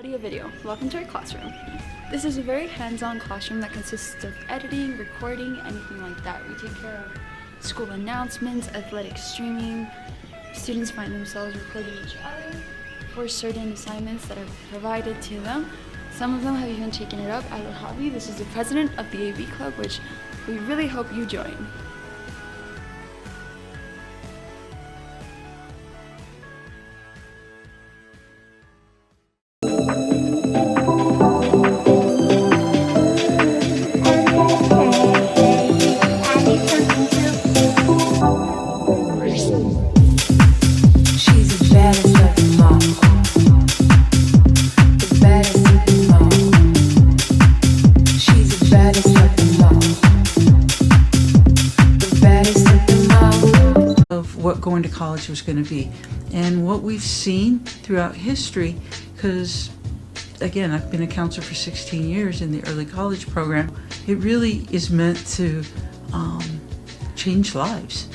Audio video. Welcome to our classroom. This is a very hands-on classroom that consists of editing, recording, anything like that. We take care of school announcements, athletic streaming. Students find themselves recording each other for certain assignments that are provided to them. Some of them have even taken it up as a hobby. This is the president of the AV club, which we really hope you join. What going to college was going to be, and what we've seen throughout history, because again, I've been a counselor for 16 years in the early college program. It really is meant to change lives.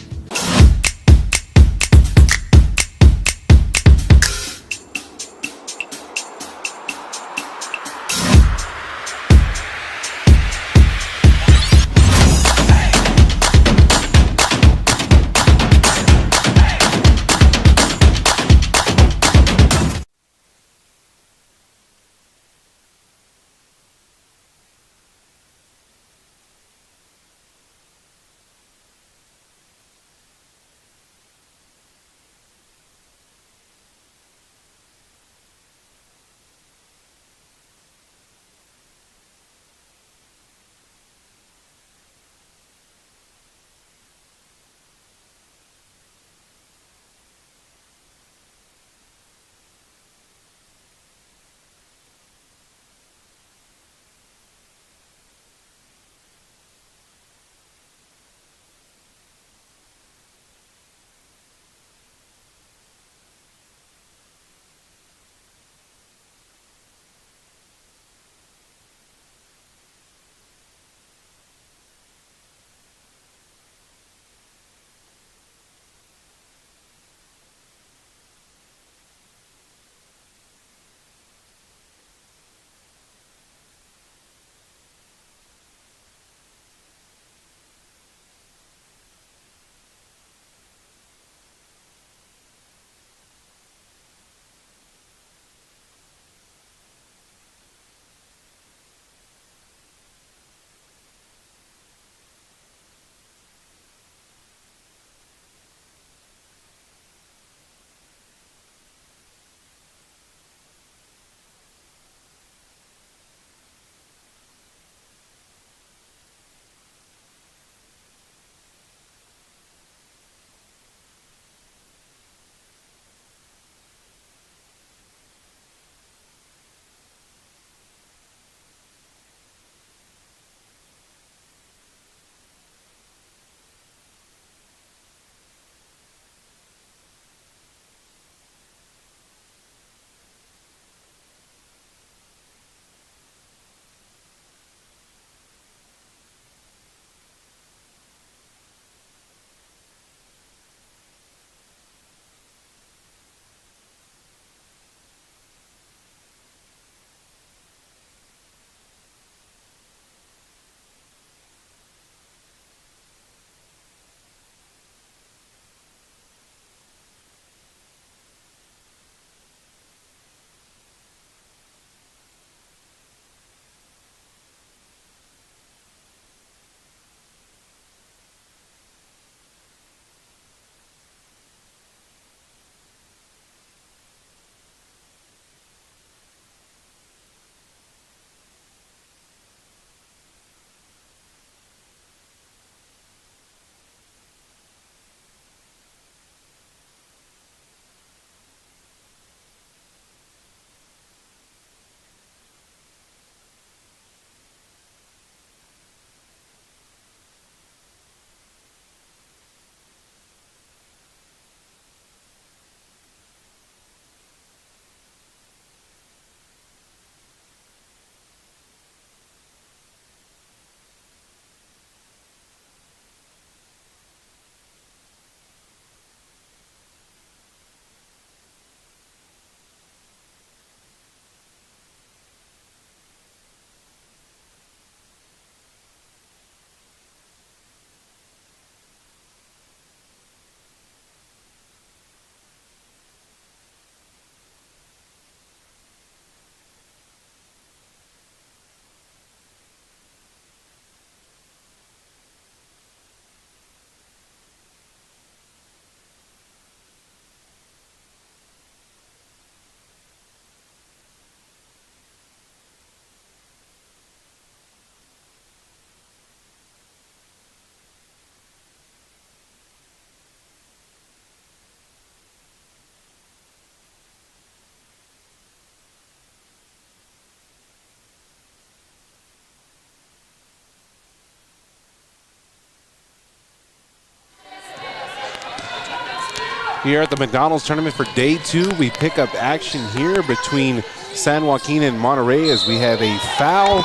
Here at the McDonald's tournament for day 2, we pick up action here between San Joaquin and Monterrey as we have a foul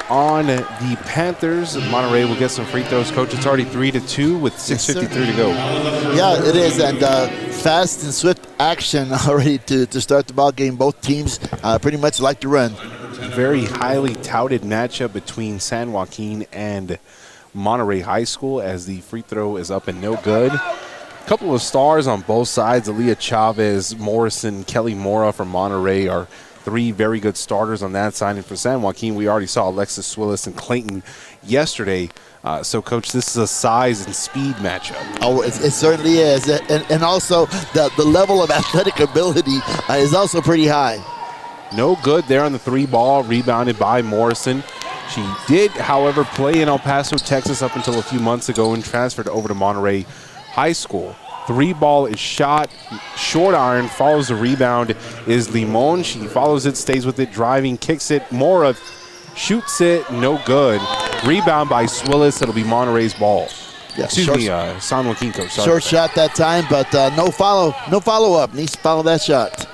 on the Panthers. Monterrey will get some free throws. Coach, it's already 3-2 with 6:53 to go. Yeah, it is, and fast and swift action already to start the ball game. Both teams pretty much like to run. Very highly touted matchup between San Joaquin and Monterrey High School as the free throw is up and no good. A couple of stars on both sides. Aaliyah Chavez, Morrison, Kelly Mora from Monterrey are 3 very good starters on that side. And for San Joaquin, we already saw Alexis Swillis and Clayton yesterday. So, Coach, this is a size and speed matchup. Oh, it certainly is. And also, the level of athletic ability is also pretty high. No good there on the 3 ball, rebounded by Morrison. She did, however, play in El Paso, Texas up until a few months ago and transferred over to Monterrey High School. 3 ball is shot, short iron, follows the rebound is Limon. She follows it, stays with it, driving, kicks it. Mora shoots it, no good. Rebound by Swillis, it'll be Monterrey's ball. Yeah, Excuse me, San Joaquin coach. Sorry. Short shot that time, but no follow-up. Needs to follow that shot.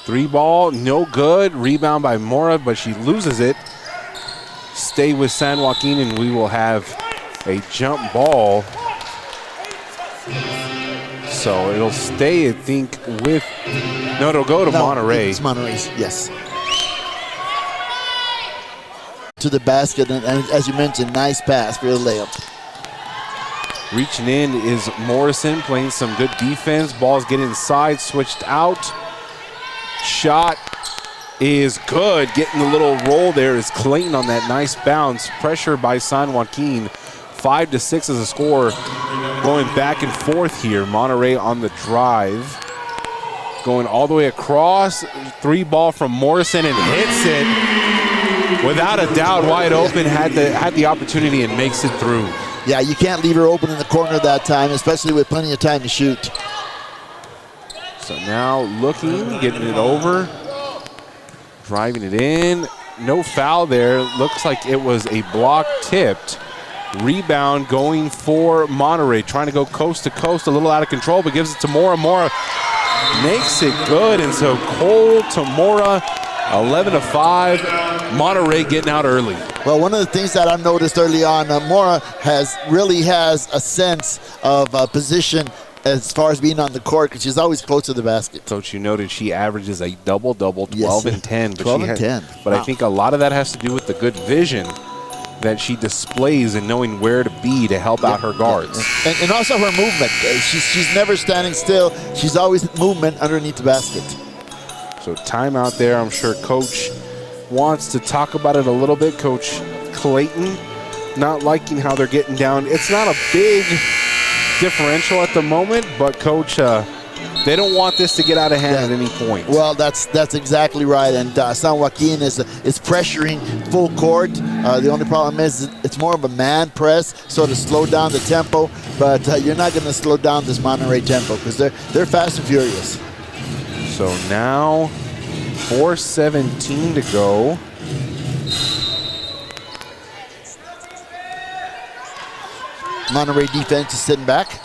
3 ball, no good. Rebound by Mora, but she loses it. Stay with San Joaquin, and we will have a jump ball. So it'll stay, I think, with... No, it'll go to Monterrey. It's Monterrey's, yes. To the basket, and as you mentioned, nice pass for the layup. Reaching in is Morrison, playing some good defense. Balls get inside, switched out. Shot is good. Getting the little roll there is Clayton on that nice bounce. Pressure by San Joaquin. 5-6 is a score. Going back and forth here. Monterrey on the drive. Going all the way across. 3 ball from Morrison and hits it. Without a doubt, wide open. Had the opportunity and makes it through. Yeah, you can't leave her open in the corner that time, especially with plenty of time to shoot. So now looking, getting it over. Driving it in. No foul there. Looks like it was a block tipped. Rebound going for Monterrey. Trying to go coast to coast. A little out of control, but gives it to Mora. Mora makes it good. And so Cole to Mora, 11-5. Monterrey getting out early. Well, one of the things that I've noticed early on, Mora really has a sense of position as far as being on the court, because she's always close to the basket. Coach, you noted she averages a double-double, 12 and 10. But 12 and 10. But wow. I think a lot of that has to do with the good vision that she displays and knowing where to be to help out her guards. And also her movement. She's never standing still. She's always movement underneath the basket. So timeout there. I'm sure Coach wants to talk about it a little bit. Coach Clayton not liking how they're getting down. It's not a big differential at the moment, but Coach, they don't want this to get out of hand at any point. Well, that's exactly right, and San Joaquin is pressuring full court. The only problem is it's more of a man press, so to slow down the tempo, but you're not going to slow down this Monterrey tempo because they're fast and furious. So now 4:17 to go. Monterrey defense is sitting back.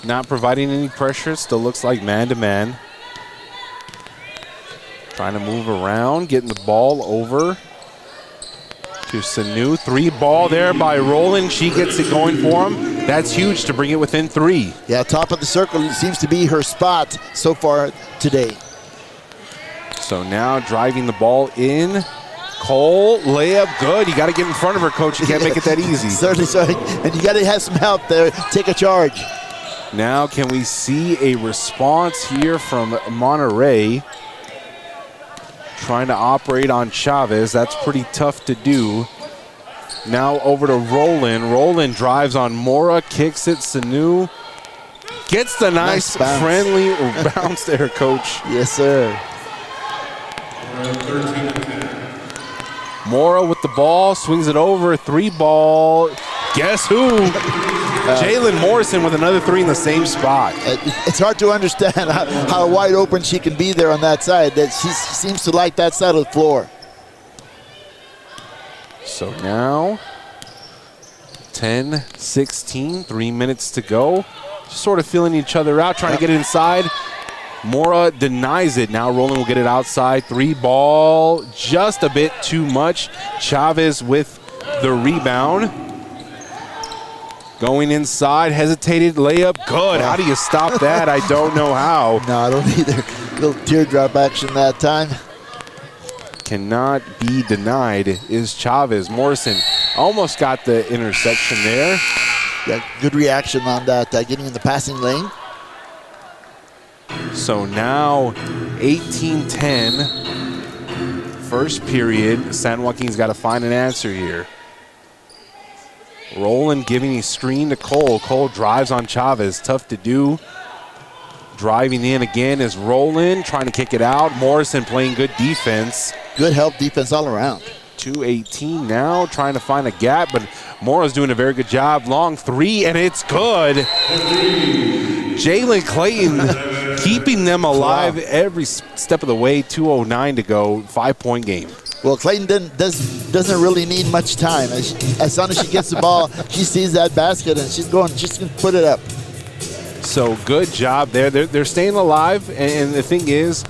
Not providing any pressure. Still looks like man-to-man. Trying to move around, getting the ball over to Sanu. 3 ball there by Roland. She gets it going for him. That's huge to bring it within 3. Yeah, top of the circle seems to be her spot so far today. So now driving the ball in. Cole, layup, good. You got to get in front of her, Coach. You can't make it that easy. Certainly, and you got to have some help there. Take a charge. Now can we see a response here from Monterrey? Trying to operate on Chavez. That's pretty tough to do. Now over to Roland. Roland drives on Mora, kicks it. Sanu gets the nice friendly bounce there, Coach. Yes, sir. Mora with the ball, swings it over, 3 ball. Guess who? Jalen Morrison with another 3 in the same spot. It's hard to understand how wide open she can be there on that side. That she seems to like that side of the floor. So now 10-16, 3 minutes to go. Just sort of feeling each other out, trying to get it inside. Mora denies it. Now Roland will get it outside. 3-ball, just a bit too much. Chavez with the rebound. Going inside, hesitated, layup, good. How do you stop that? I don't know how. No, I don't either. Little teardrop action that time. Cannot be denied is Chavez. Morrison almost got the interception there. Yeah, good reaction on that, getting in the passing lane. So now 18-10, first period. San Joaquin's got to find an answer here. Roland giving a screen to Cole. Cole drives on Chavez, tough to do. Driving in again is Roland, trying to kick it out. Morrison playing good defense. Good help defense all around. 2:18 now, trying to find a gap, but Mora's doing a very good job. Long three, and it's good. Jalen Clayton keeping them alive every step of the way. 2:09 to go, 5-point game. Well, Clayton doesn't really need much time. As soon as she gets the ball, she sees that basket, and she's going to put it up. So good job there. They're staying alive, and the thing is,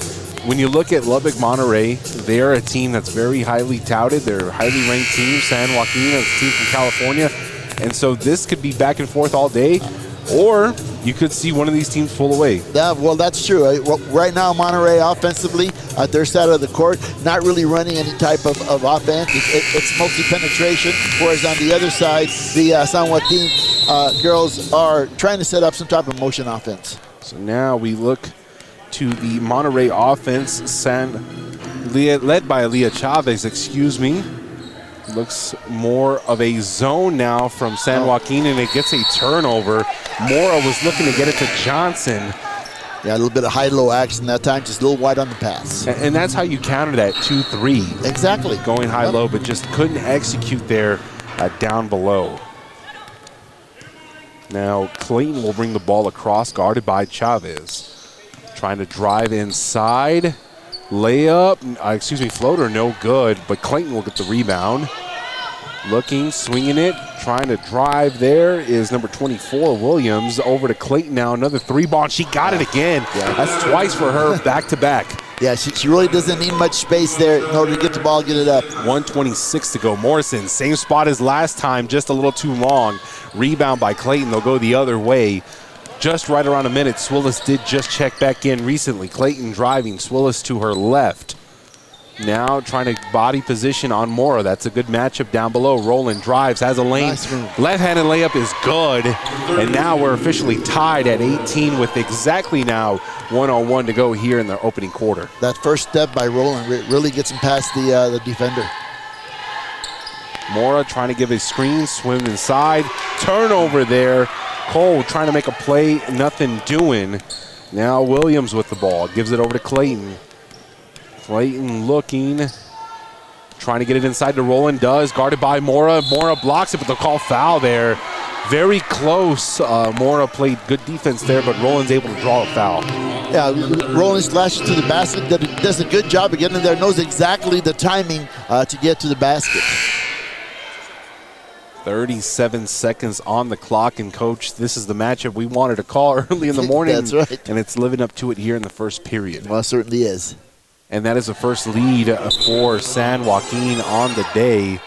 when you look at Lubbock Monterrey, they're a team that's very highly touted. They're a highly ranked team. San Joaquin is a team from California. And so this could be back and forth all day, or you could see one of these teams pull away. Yeah, well, that's true. Right now, Monterrey offensively, at their side of the court, not really running any type of offense. It's mostly penetration, whereas on the other side, the San Joaquin girls are trying to set up some type of motion offense. So now we look to the Monterrey offense, led by Leah Chavez, excuse me. Looks more of a zone now from San Joaquin, and it gets a turnover. Mora was looking to get it to Johnson. Yeah, a little bit of high-low action that time, just a little wide on the pass. And that's how you counter that 2-3. Exactly. Going high-low, but just couldn't execute there down below. Now Clayton will bring the ball across, guarded by Chavez. Trying to drive inside. Layup, floater, no good, but Clayton will get the rebound. Looking, swinging it, trying to drive there is number 24, Williams. Over to Clayton now, another 3-ball, and she got it again. Yeah. That's twice for her, back-to-back. Yeah, she really doesn't need much space there in order to get the ball, get it up. 1:26 to go. Morrison, same spot as last time, just a little too long. Rebound by Clayton, they'll go the other way. Just right around a minute. Swillis did just check back in recently. Clayton driving, Swillis to her left. Now trying to body position on Mora. That's a good matchup down below. Roland drives, has a lane. Nice move. Left-handed layup is good. And now we're officially tied at 18 with exactly now 1:01 to go here in the opening quarter. That first step by Roland really gets him past the defender. Mora trying to give a screen, swim inside. Turnover there. Cole trying to make a play, nothing doing. Now Williams with the ball, gives it over to Clayton. Clayton looking, trying to get it inside to Roland, does, guarded by Mora. Mora blocks it, but they'll call foul there. Very close. Mora played good defense there, but Roland's able to draw a foul. Yeah, Roland slashes to the basket, does a good job of getting in there, knows exactly the timing to get to the basket. 37 seconds on the clock, and Coach, this is the matchup we wanted to call early in the morning. That's right. And it's living up to it here in the first period. Well, it certainly is. And that is the first lead for San Joaquin on the day.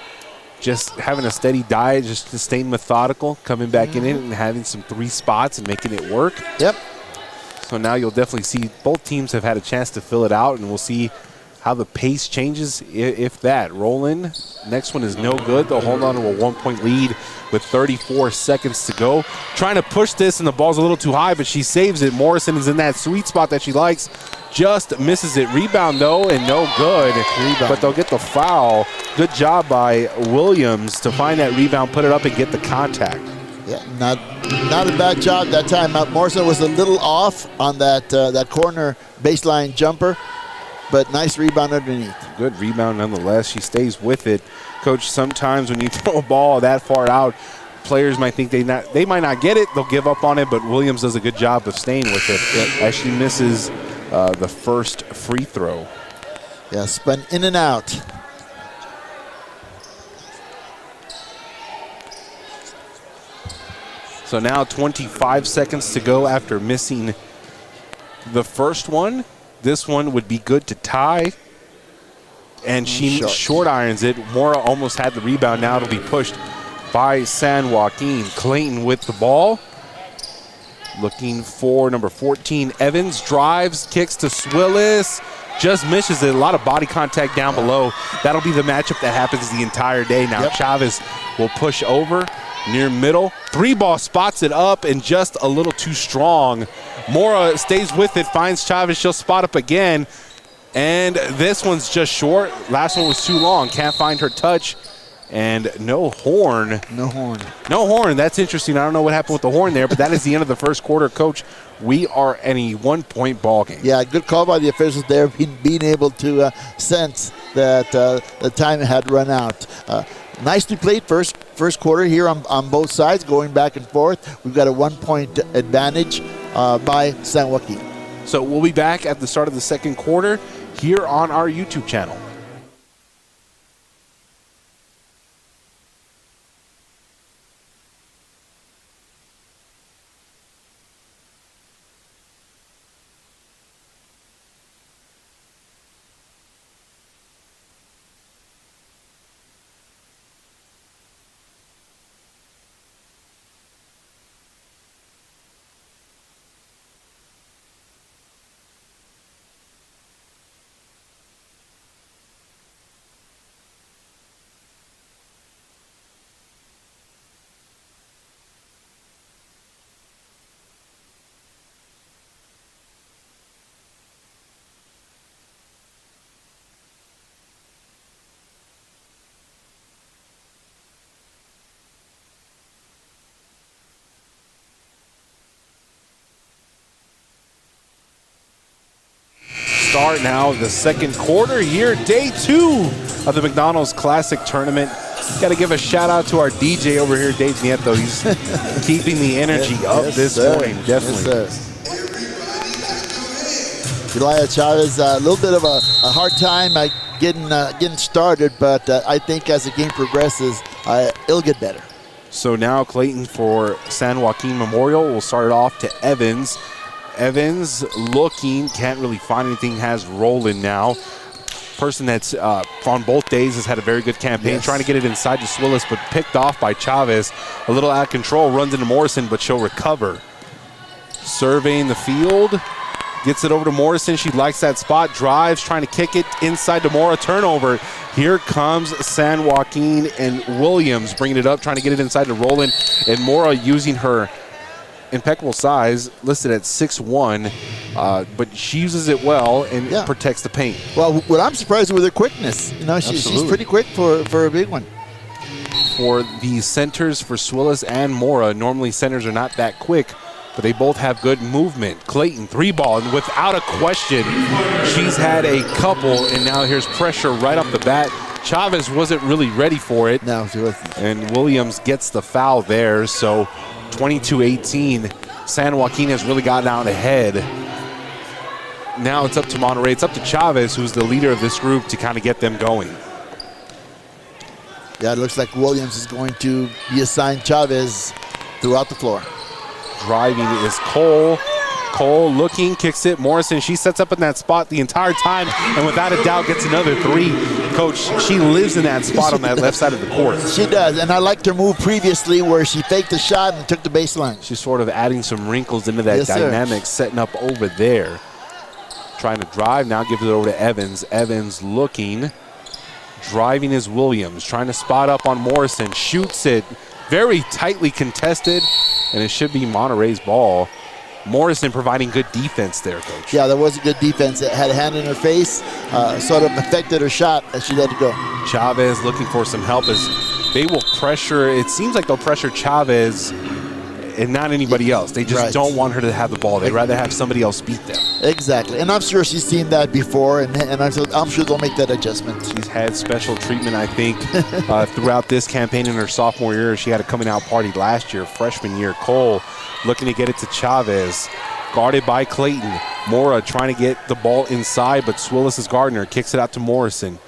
Just having a steady diet, just staying methodical, coming back in it and having some 3 spots and making it work. Yep. So now you'll definitely see both teams have had a chance to fill it out, and we'll see how the pace changes, if that. Roland, next one is no good. They'll hold on to a 1-point lead with 34 seconds to go. Trying to push this, and the ball's a little too high, but she saves it. Morrison is in that sweet spot that she likes. Just misses it. Rebound, though, and no good. But they'll get the foul. Good job by Williams to find that rebound, put it up, and get the contact. Yeah, not a bad job that time. Morrison was a little off on that corner baseline jumper, but nice rebound underneath. Good rebound nonetheless. She stays with it. Coach, sometimes when you throw a ball that far out, players might think they might not get it. They'll give up on it, but Williams does a good job of staying with it as she misses the first free throw. Yeah, spun in and out. So now 25 seconds to go after missing the first one. This one would be good to tie. And she short irons it. Mora almost had the rebound. Now it'll be pushed by San Joaquin. Clayton with the ball. Looking for number 14, Evans. Drives, kicks to Swillis. Just misses it. A lot of body contact down below. That'll be the matchup that happens the entire day. Now Chavez will push over near middle. 3-ball spots it up and just a little too strong. Mora stays with it, finds Chavez. She'll spot up again. And this one's just short. Last one was too long. Can't find her touch. And no horn. No horn. No horn. That's interesting. I don't know what happened with the horn there, but that is the end of the first quarter. Coach, we are in a 1-point ball game. Yeah, good call by the officials there, being able to sense that the time had run out. Nicely played first quarter here on both sides, going back and forth. We've got a 1-point advantage by San Joaquin. So we'll be back at the start of the second quarter here on our YouTube channel. Start now the second quarter here, day 2 of the McDonald's Classic Tournament. Got to give a shout out to our DJ over here, Dave Nieto. He's keeping the energy up this morning, definitely. Yes, Elia Chavez, a little bit of a hard time getting started, but I think as the game progresses, it'll get better. So now Clayton for San Joaquin Memorial. We'll start it off to Evans. Evans looking, can't really find anything, has Roland now. Person that's on both days has had a very good campaign, trying to get it inside to Swillis, but picked off by Chavez. A little out of control, runs into Morrison, but she'll recover. Surveying the field, gets it over to Morrison. She likes that spot, drives, trying to kick it inside to Mora. Turnover. Here comes San Joaquin and Williams bringing it up, trying to get it inside to Roland. And Mora using her impeccable size, listed at 6'1", but she uses it well and protects the paint. Well, what I'm surprised with her quickness. You know, she's pretty quick for a big one. For the centers for Swillis and Mora, normally centers are not that quick, but they both have good movement. Clayton, 3-ball, and without a question, she's had a couple, and now here's pressure right off the bat. Chavez wasn't really ready for it. No, she wasn't. And Williams gets the foul there, so 22-18. San Joaquin has really gotten out ahead. Now it's up to Monterrey. It's up to Chavez, who's the leader of this group, to kind of get them going. Yeah, it looks like Williams is going to be assigned Chavez throughout the floor. Driving is Cole. Cole looking, kicks it. Morrison, she sets up in that spot the entire time, and without a doubt gets another 3. Coach, she lives in that spot on that left side of the court. She does, and I liked her move previously where she faked the shot and took the baseline. She's sort of adding some wrinkles into that dynamic, setting up over there. Trying to drive, now gives it over to Evans. Evans looking. Driving is Williams, trying to spot up on Morrison. Shoots it, very tightly contested, and it should be Monterrey's ball. Morrison providing good defense there, Coach. Yeah, that was a good defense. It had a hand in her face, sort of affected her shot as she let it go. Chavez looking for some help as they will pressure. It seems like they'll pressure Chavez and not anybody else. They just don't want her to have the ball. They'd rather have somebody else beat them. Exactly, and I'm sure she's seen that before, and I'm sure they'll make that adjustment. She's had special treatment, I think, throughout this campaign in her sophomore year. She had a coming out party last year, freshman year. Cole looking to get it to Chavez. Guarded by Clayton. Mora trying to get the ball inside, but Swillis is guarding her. Kicks it out to Morrison.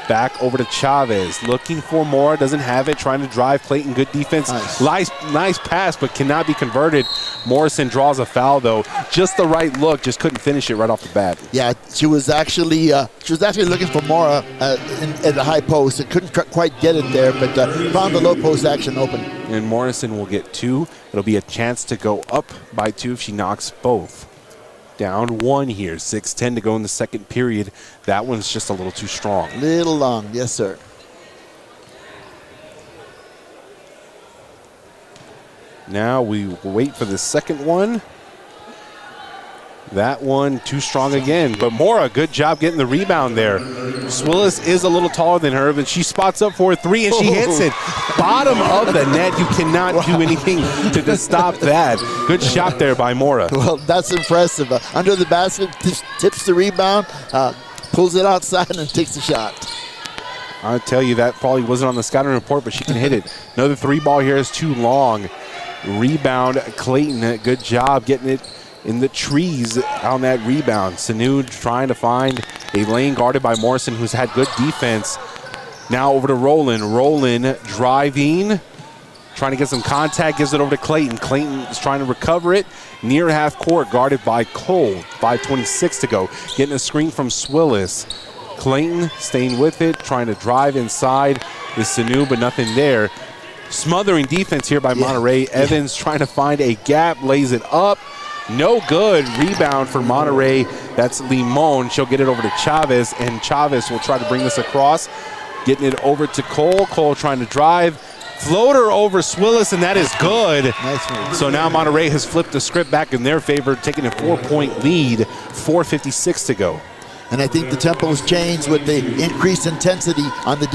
Back over to Chavez, looking for more, doesn't have it, trying to drive. Clayton, good defense. Nice pass, but cannot be converted. Morrison draws a foul, though. Just the right look, just couldn't finish it right off the bat. Yeah, she was actually looking for Mora at the high post. It couldn't quite get it there, but found the low post action open. And Morrison will get 2. It'll be a chance to go up by 2 if she knocks both. Down 1 here, 6:10 to go in the second period. That one's just a little too strong. Little long, yes, sir. Now we wait for the second one. That one too strong again, but Mora, good job getting the rebound there. Swillis is a little taller than her, but she spots up for a 3 and she hits it. Bottom of the net, you cannot do anything to stop that. Good shot there by Mora. Well, that's impressive. Under the basket, tips the rebound, pulls it outside and takes the shot. I'll tell you, that probably wasn't on the scouting report, but she can hit it. Another 3 ball here is too long. Rebound, Clayton, good job getting it in the trees on that rebound. Sanu trying to find a lane guarded by Morrison, who's had good defense. Now over to Roland. Roland driving, trying to get some contact, gives it over to Clayton. Clayton is trying to recover it. Near half court, guarded by Cole. 5:26 to go. Getting a screen from Swillis. Clayton staying with it, trying to drive inside is Sanu, but nothing there. Smothering defense here by Monterrey. Evans trying to find a gap, lays it up. No good. Rebound for Monterrey. That's Limon. She'll get it over to Chavez, and Chavez will try to bring this across. Getting it over to Cole. Cole trying to drive. Floater over Swillis, and that is good. Nice move. So now Monterrey has flipped the script back in their favor, taking a 4-point lead. 4:56 to go. And I think the tempo has changed with the increased intensity on the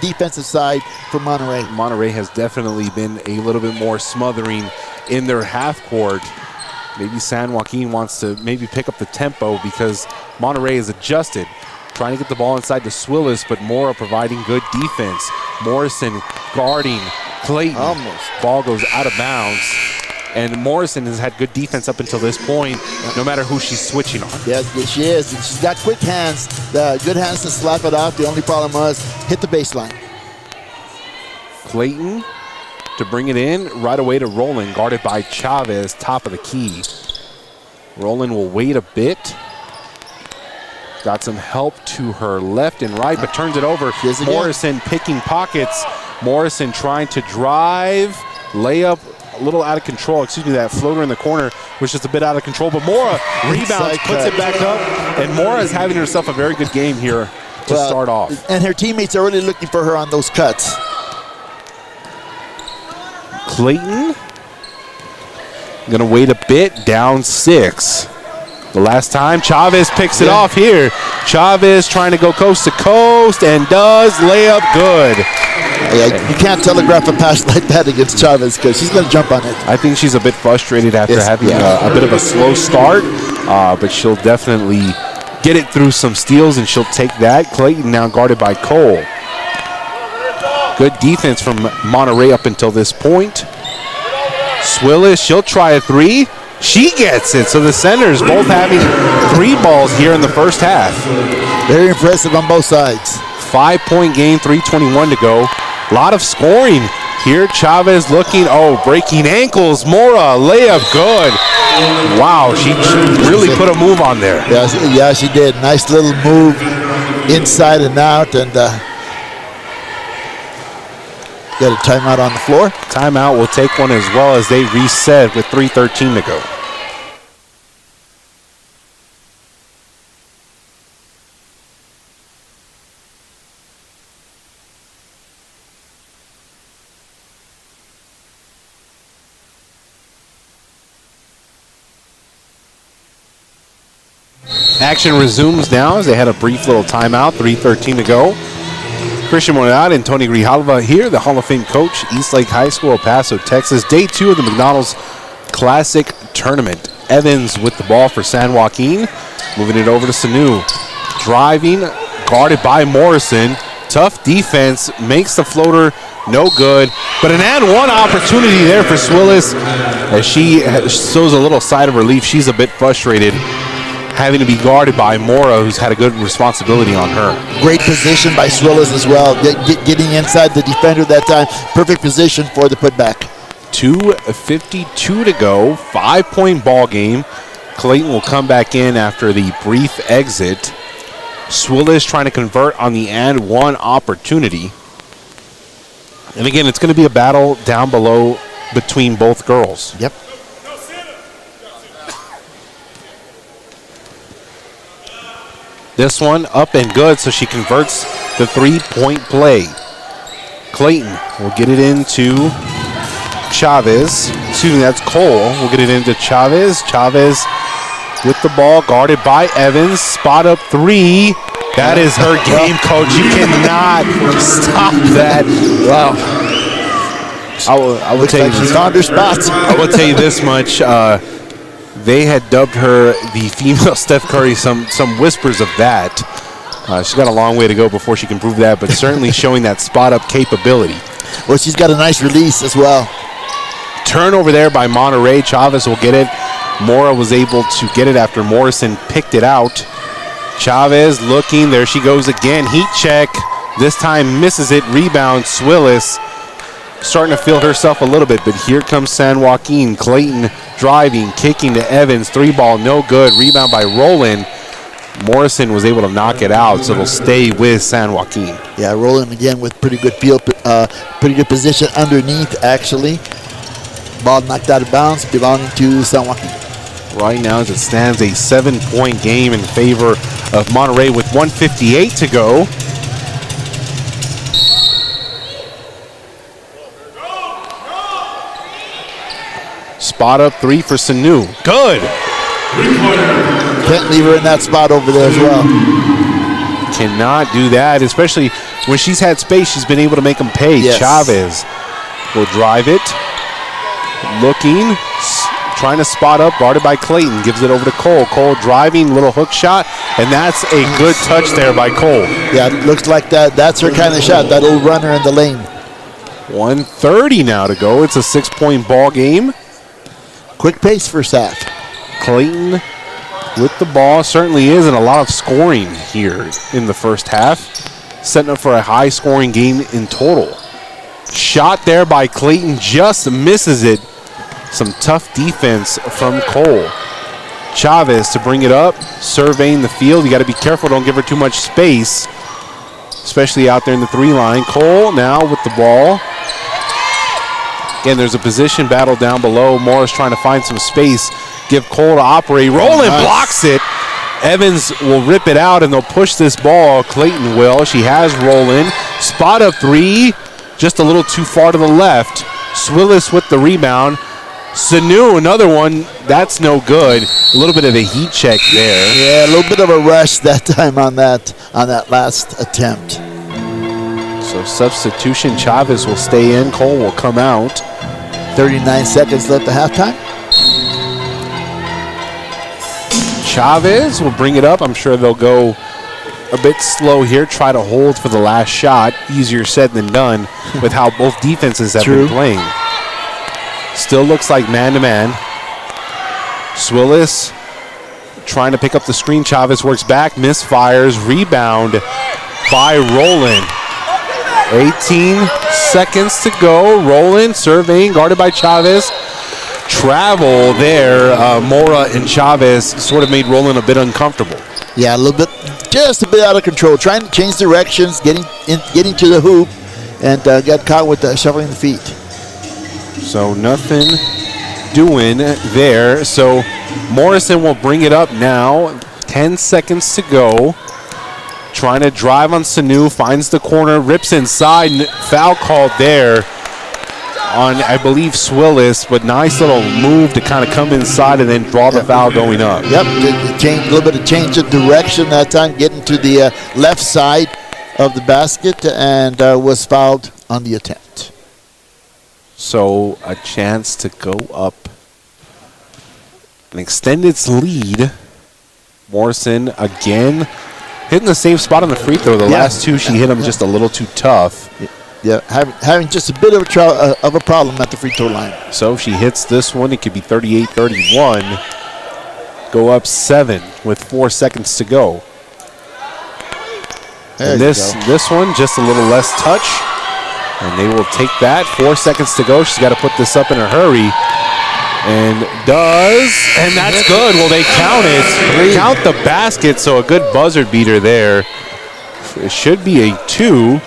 defensive side for Monterrey. Monterrey has definitely been a little bit more smothering in their half court. Maybe San Joaquin wants to maybe pick up the tempo because Monterrey is adjusted. Trying to get the ball inside to Swillis, but Mora providing good defense. Morrison guarding Clayton. Almost. Ball goes out of bounds. And Morrison has had good defense up until this point, no matter who she's switching on. Yes, she is. She's got quick hands, good hands to slap it out. The only problem was hit the baseline. Clayton to bring it in right away to Roland, guarded by Chavez, top of the key. Roland will wait a bit. Got some help to her left and right, but turns it over. Morrison picking pockets. Morrison trying to drive, layup, a little out of control. Excuse me, that floater in the corner was just a bit out of control, but Mora rebounds, puts it back up, and Mora is having herself a very good game here to start off. And her teammates are really looking for her on those cuts. Clayton gonna wait a bit, down 6. The last time, Chavez picks it off here. Chavez trying to go coast to coast and does. Layup good. Yeah, you can't telegraph a pass like that against Chavez because she's going to jump on it. I think she's a bit frustrated after having a bit of a slow start, but she'll definitely get it through some steals and she'll take that. Clayton now guarded by Cole. Good defense from Monterrey up until this point. Swillis, she'll try a 3. She gets it. So the centers both having 3 balls here in the first half. Very impressive on both sides. 5-point game, 3:21 to go. A lot of scoring here. Chavez looking, breaking ankles. Mora, layup good. Wow, she really put a move on there. Yeah, she did. Nice little move inside and out, and got a timeout on the floor. Timeout will take one as well as they reset with 3:13 to go. Action resumes now as they had a brief little timeout, 3:13 to go. Christian Monreal and Tony Grijalva here, the Hall of Fame coach, Eastlake High School, El Paso, Texas. Day 2 of the McDonald's Classic Tournament. Evans with the ball for San Joaquin. Moving it over to Sanu. Driving, guarded by Morrison. Tough defense, makes the floater no good. But an and one opportunity there for Swillis as she shows a little sigh of relief. She's a bit frustrated. having to be guarded by Mora, who's had a good responsibility on her. Great position by Swillis as well, getting inside the defender that time. Perfect position for the putback. 2:52 to go, 5-point ball game. Clayton will come back in after the brief exit. Swillis trying to convert on the and one opportunity. And again, it's going to be a battle down below between both girls. Yep. This one up and good, so she converts the 3-point play. Clayton will get it into Chavez. Excuse me, that's Cole. We'll get it into Chavez. Chavez with the ball, guarded by Evans. Spot up 3. That is her game, coach. You cannot stop that. Wow. I will tell you, she found her spots. I will tell you this much. They had dubbed her the female Steph Curry. Some whispers of that. She's got a long way to go before she can prove that, but certainly showing that spot-up capability. Well, she's got a nice release as well. Turnover there by Monterrey. Chavez will get it. Mora was able to get it after Morrison picked it out. Chavez looking. There she goes again. Heat check. This time misses it. Rebound. Swillis starting to feel herself a little bit, but here comes San Joaquin. Clayton driving, kicking to Evans. 3-ball, no good. Rebound by Roland. Morrison was able to knock it out, so it'll stay with San Joaquin. Yeah, Roland again with pretty good field, pretty good position underneath, actually. Ball knocked out of bounds, belonging to San Joaquin. Right now, as it stands, a 7-point game in favor of Monterrey with 1:58 to go. Spot up 3 for Sanu. Good. Can't leave her in that spot over there as well. Cannot do that, especially when she's had space. She's been able to make them pay. Yes. Chavez will drive it. Looking, trying to spot up, guarded by Clayton. Gives it over to Cole. Cole driving, little hook shot, and that's a good touch there by Cole. Yeah, it looks like that's her kind of shot, that old runner in the lane. 1:30 now to go. It's a 6-point ball game. Quick pace for Saf. Clayton with the ball. Certainly is, and a lot of scoring here in the first half. Setting up for a high-scoring game in total. Shot there by Clayton, just misses it. Some tough defense from Cole. Chavez to bring it up, surveying the field. You got to be careful, don't give her too much space, especially out there in the 3-line. Cole now with the ball. Again, there's a position battle down below. Morris trying to find some space. Give Cole to operate. Roland blocks it. Evans will rip it out, and they'll push this ball. Clayton will. She has Roland. Spot up 3. Just a little too far to the left. Swillis with the rebound. Sanu, another one. That's no good. A little bit of a heat check there. Yeah, a little bit of a rush that time on that last attempt. So substitution. Chavez will stay in. Cole will come out. 39 seconds left at halftime. Chavez will bring it up. I'm sure they'll go a bit slow here. Try to hold for the last shot. Easier said than done with how both defenses have been playing. Still looks like man-to-man. Swillis trying to pick up the screen. Chavez works back, misfires. Rebound by Roland. 18 seconds to go. Roland surveying, guarded by Chavez. Travel there. Mora and Chavez sort of made Roland a bit uncomfortable. Yeah, a little bit, just a bit out of control. Trying to change directions, getting to the hoop, and got caught with shuffling the feet. So nothing doing there. So Morrison will bring it up now. 10 seconds to go. Trying to drive on Sanu, finds the corner, rips inside. Foul called there on, I believe, Swillis, but nice little move to kind of come inside and then draw the foul going up. Yep, a little bit of change of direction that time, getting to the left side of the basket, and was fouled on the attempt. So a chance to go up and extend its lead. Morrison again hitting the same spot on the free throw. The last two, she hit him just a little too tough. Yeah, having just a bit of a problem at the free throw line. So if she hits this one, it could be 38-31. go up 7 with 4 seconds to go. And this one, just a little less touch. And they will take that. 4 seconds to go. She's got to put this up in a hurry. And does. And that's good. Well, they count it. Count the basket, so a good buzzer beater there. It should be a 2.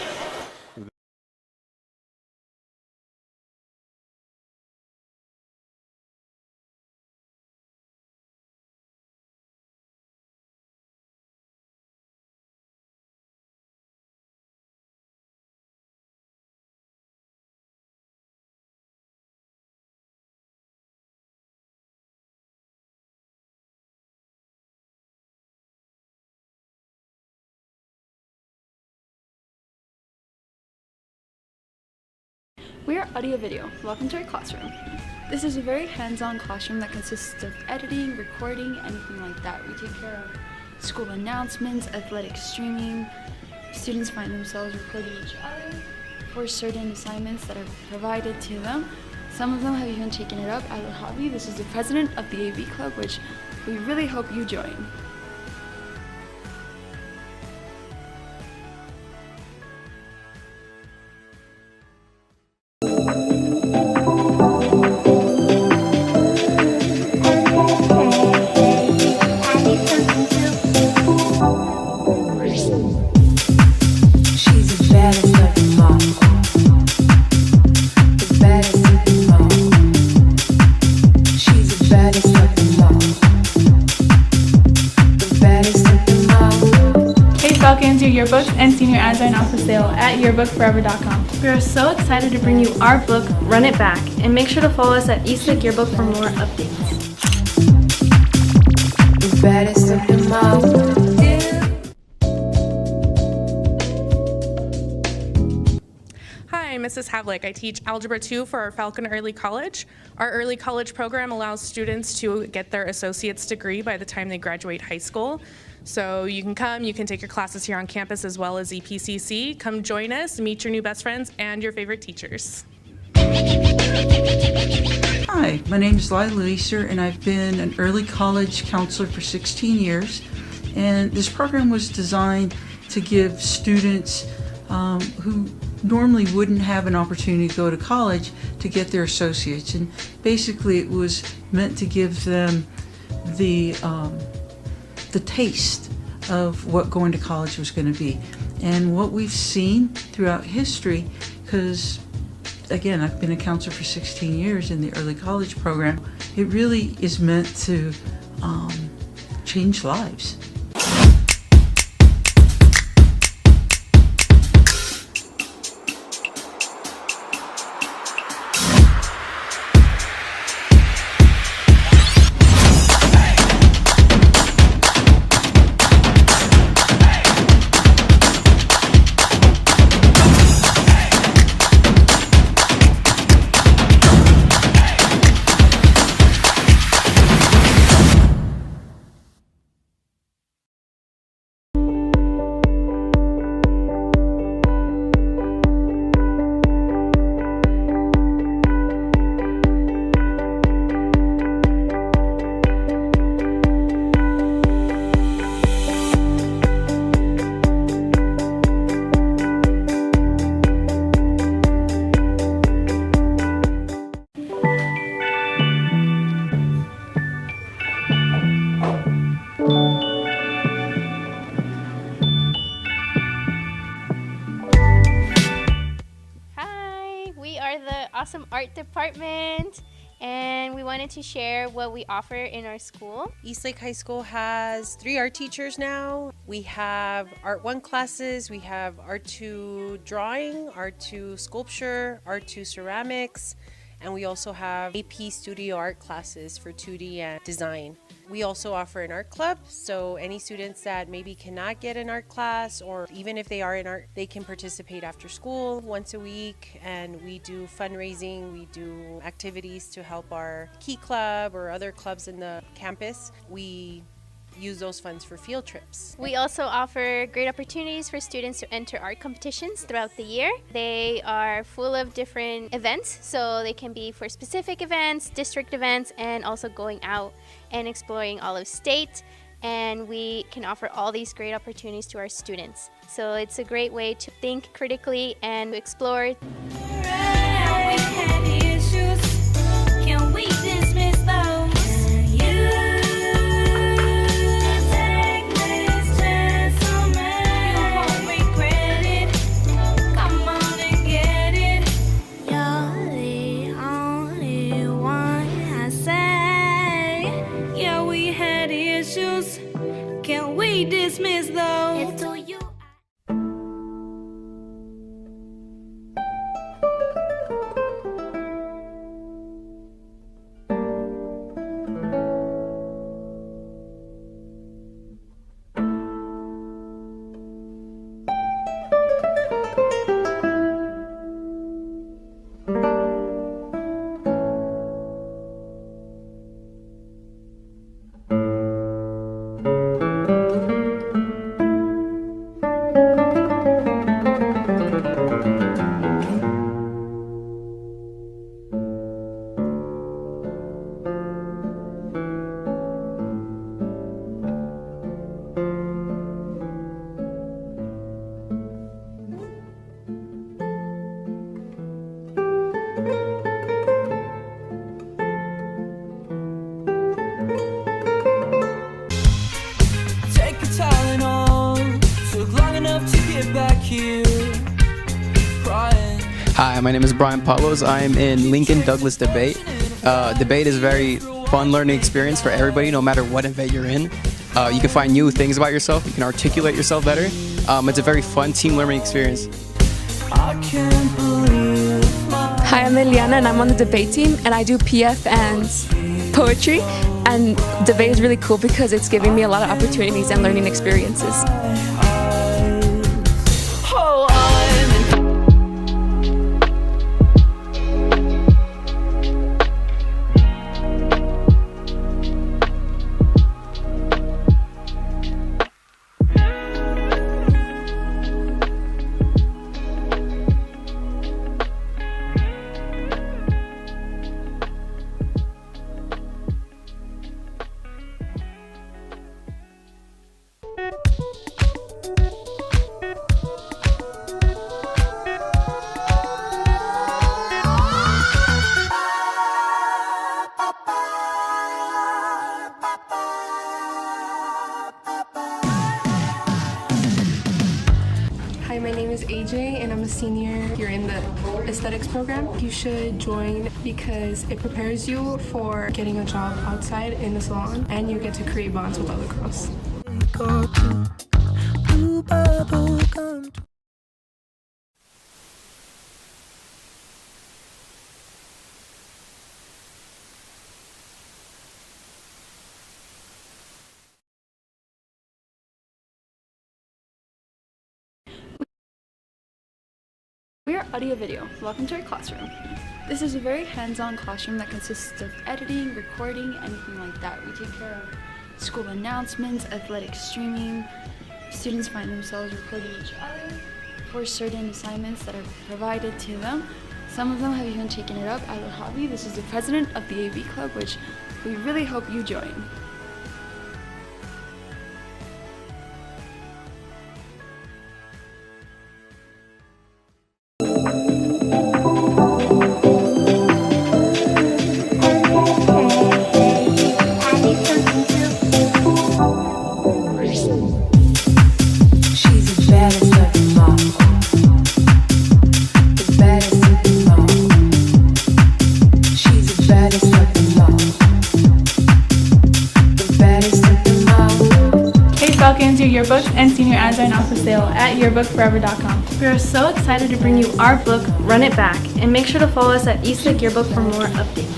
We are Audio Video. Welcome to our classroom. This is a very hands-on classroom that consists of editing, recording, anything like that. We take care of school announcements, athletic streaming. Students find themselves recording each other for certain assignments that are provided to them. Some of them have even taken it up as a hobby. This is the president of the AV Club, which we really hope you join. Your yearbooks and senior ads are now for sale at yearbookforever.com. We are so excited to bring you our book, Run It Back, and make sure to follow us at Eastlake Yearbook for more updates. Hi, I'm Mrs. Havlick. I teach Algebra 2 for our Falcon Early College. Our early college program allows students to get their associate's degree by the time they graduate high school. So you can come, you can take your classes here on campus as well as EPCC. Come join us, meet your new best friends and your favorite teachers. Hi, my name is Lila Luiser, and I've been an early college counselor for 16 years. And this program was designed to give students who normally wouldn't have an opportunity to go to college to get their associates. And basically it was meant to give them the taste of what going to college was going to be. And what we've seen throughout history, because again, I've been a counselor for 16 years in the early college program, it really is meant to change lives. Awesome art department, and we wanted to share what we offer in our school. Eastlake High School has 3 art teachers now. We have Art 1 classes, we have Art 2 drawing, Art 2 sculpture, Art 2 ceramics, and we also have AP studio art classes for 2D and design. We also offer an art club, so any students that maybe cannot get an art class, or even if they are in art, they can participate after school once a week. And we do fundraising, we do activities to help our Key Club or other clubs in the campus. We use those funds for field trips. We also offer great opportunities for students to enter art competitions throughout the year. They are full of different events, so they can be for specific events, district events, and also going out and exploring all of state. And we can offer all these great opportunities to our students. So it's a great way to think critically and explore. Can we dismiss those? Hi, my name is Brian Pablos. I'm in Lincoln Douglas Debate. Debate is a very fun learning experience for everybody, no matter what event you're in. You can find new things about yourself. You can articulate yourself better. It's a very fun team learning experience. Hi, I'm Liliana and I'm on the debate team and I do PF and poetry, and debate is really cool because it's giving me a lot of opportunities and learning experiences. Hi, my name is AJ and I'm a senior here in the aesthetics program. You should join because it prepares you for getting a job outside in the salon and you get to create bonds with other girls. We are Audio Video. Welcome to our classroom. This is a very hands-on classroom that consists of editing, recording, anything like that. We take care of school announcements, athletic streaming. Students find themselves recording each other for certain assignments that are provided to them. Some of them have even taken it up as a hobby. This is the president of the AV Club, which we really hope you join. Your yearbooks and senior ads are now for sale at yearbookforever.com. We are so excited to bring you our book, Run It Back, and make sure to follow us at Eastlake Yearbook for more updates.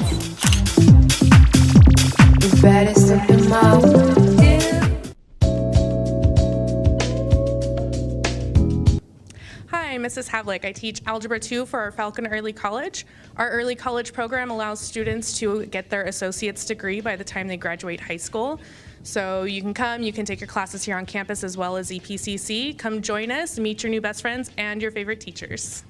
Hi, Mrs. Mrs. Havlick. I teach Algebra 2 for our Falcon Early College. Our early college program allows students to get their associate's degree by the time they graduate high school. So you can come, you can take your classes here on campus as well as EPCC. Come join us, meet your new best friends and your favorite teachers.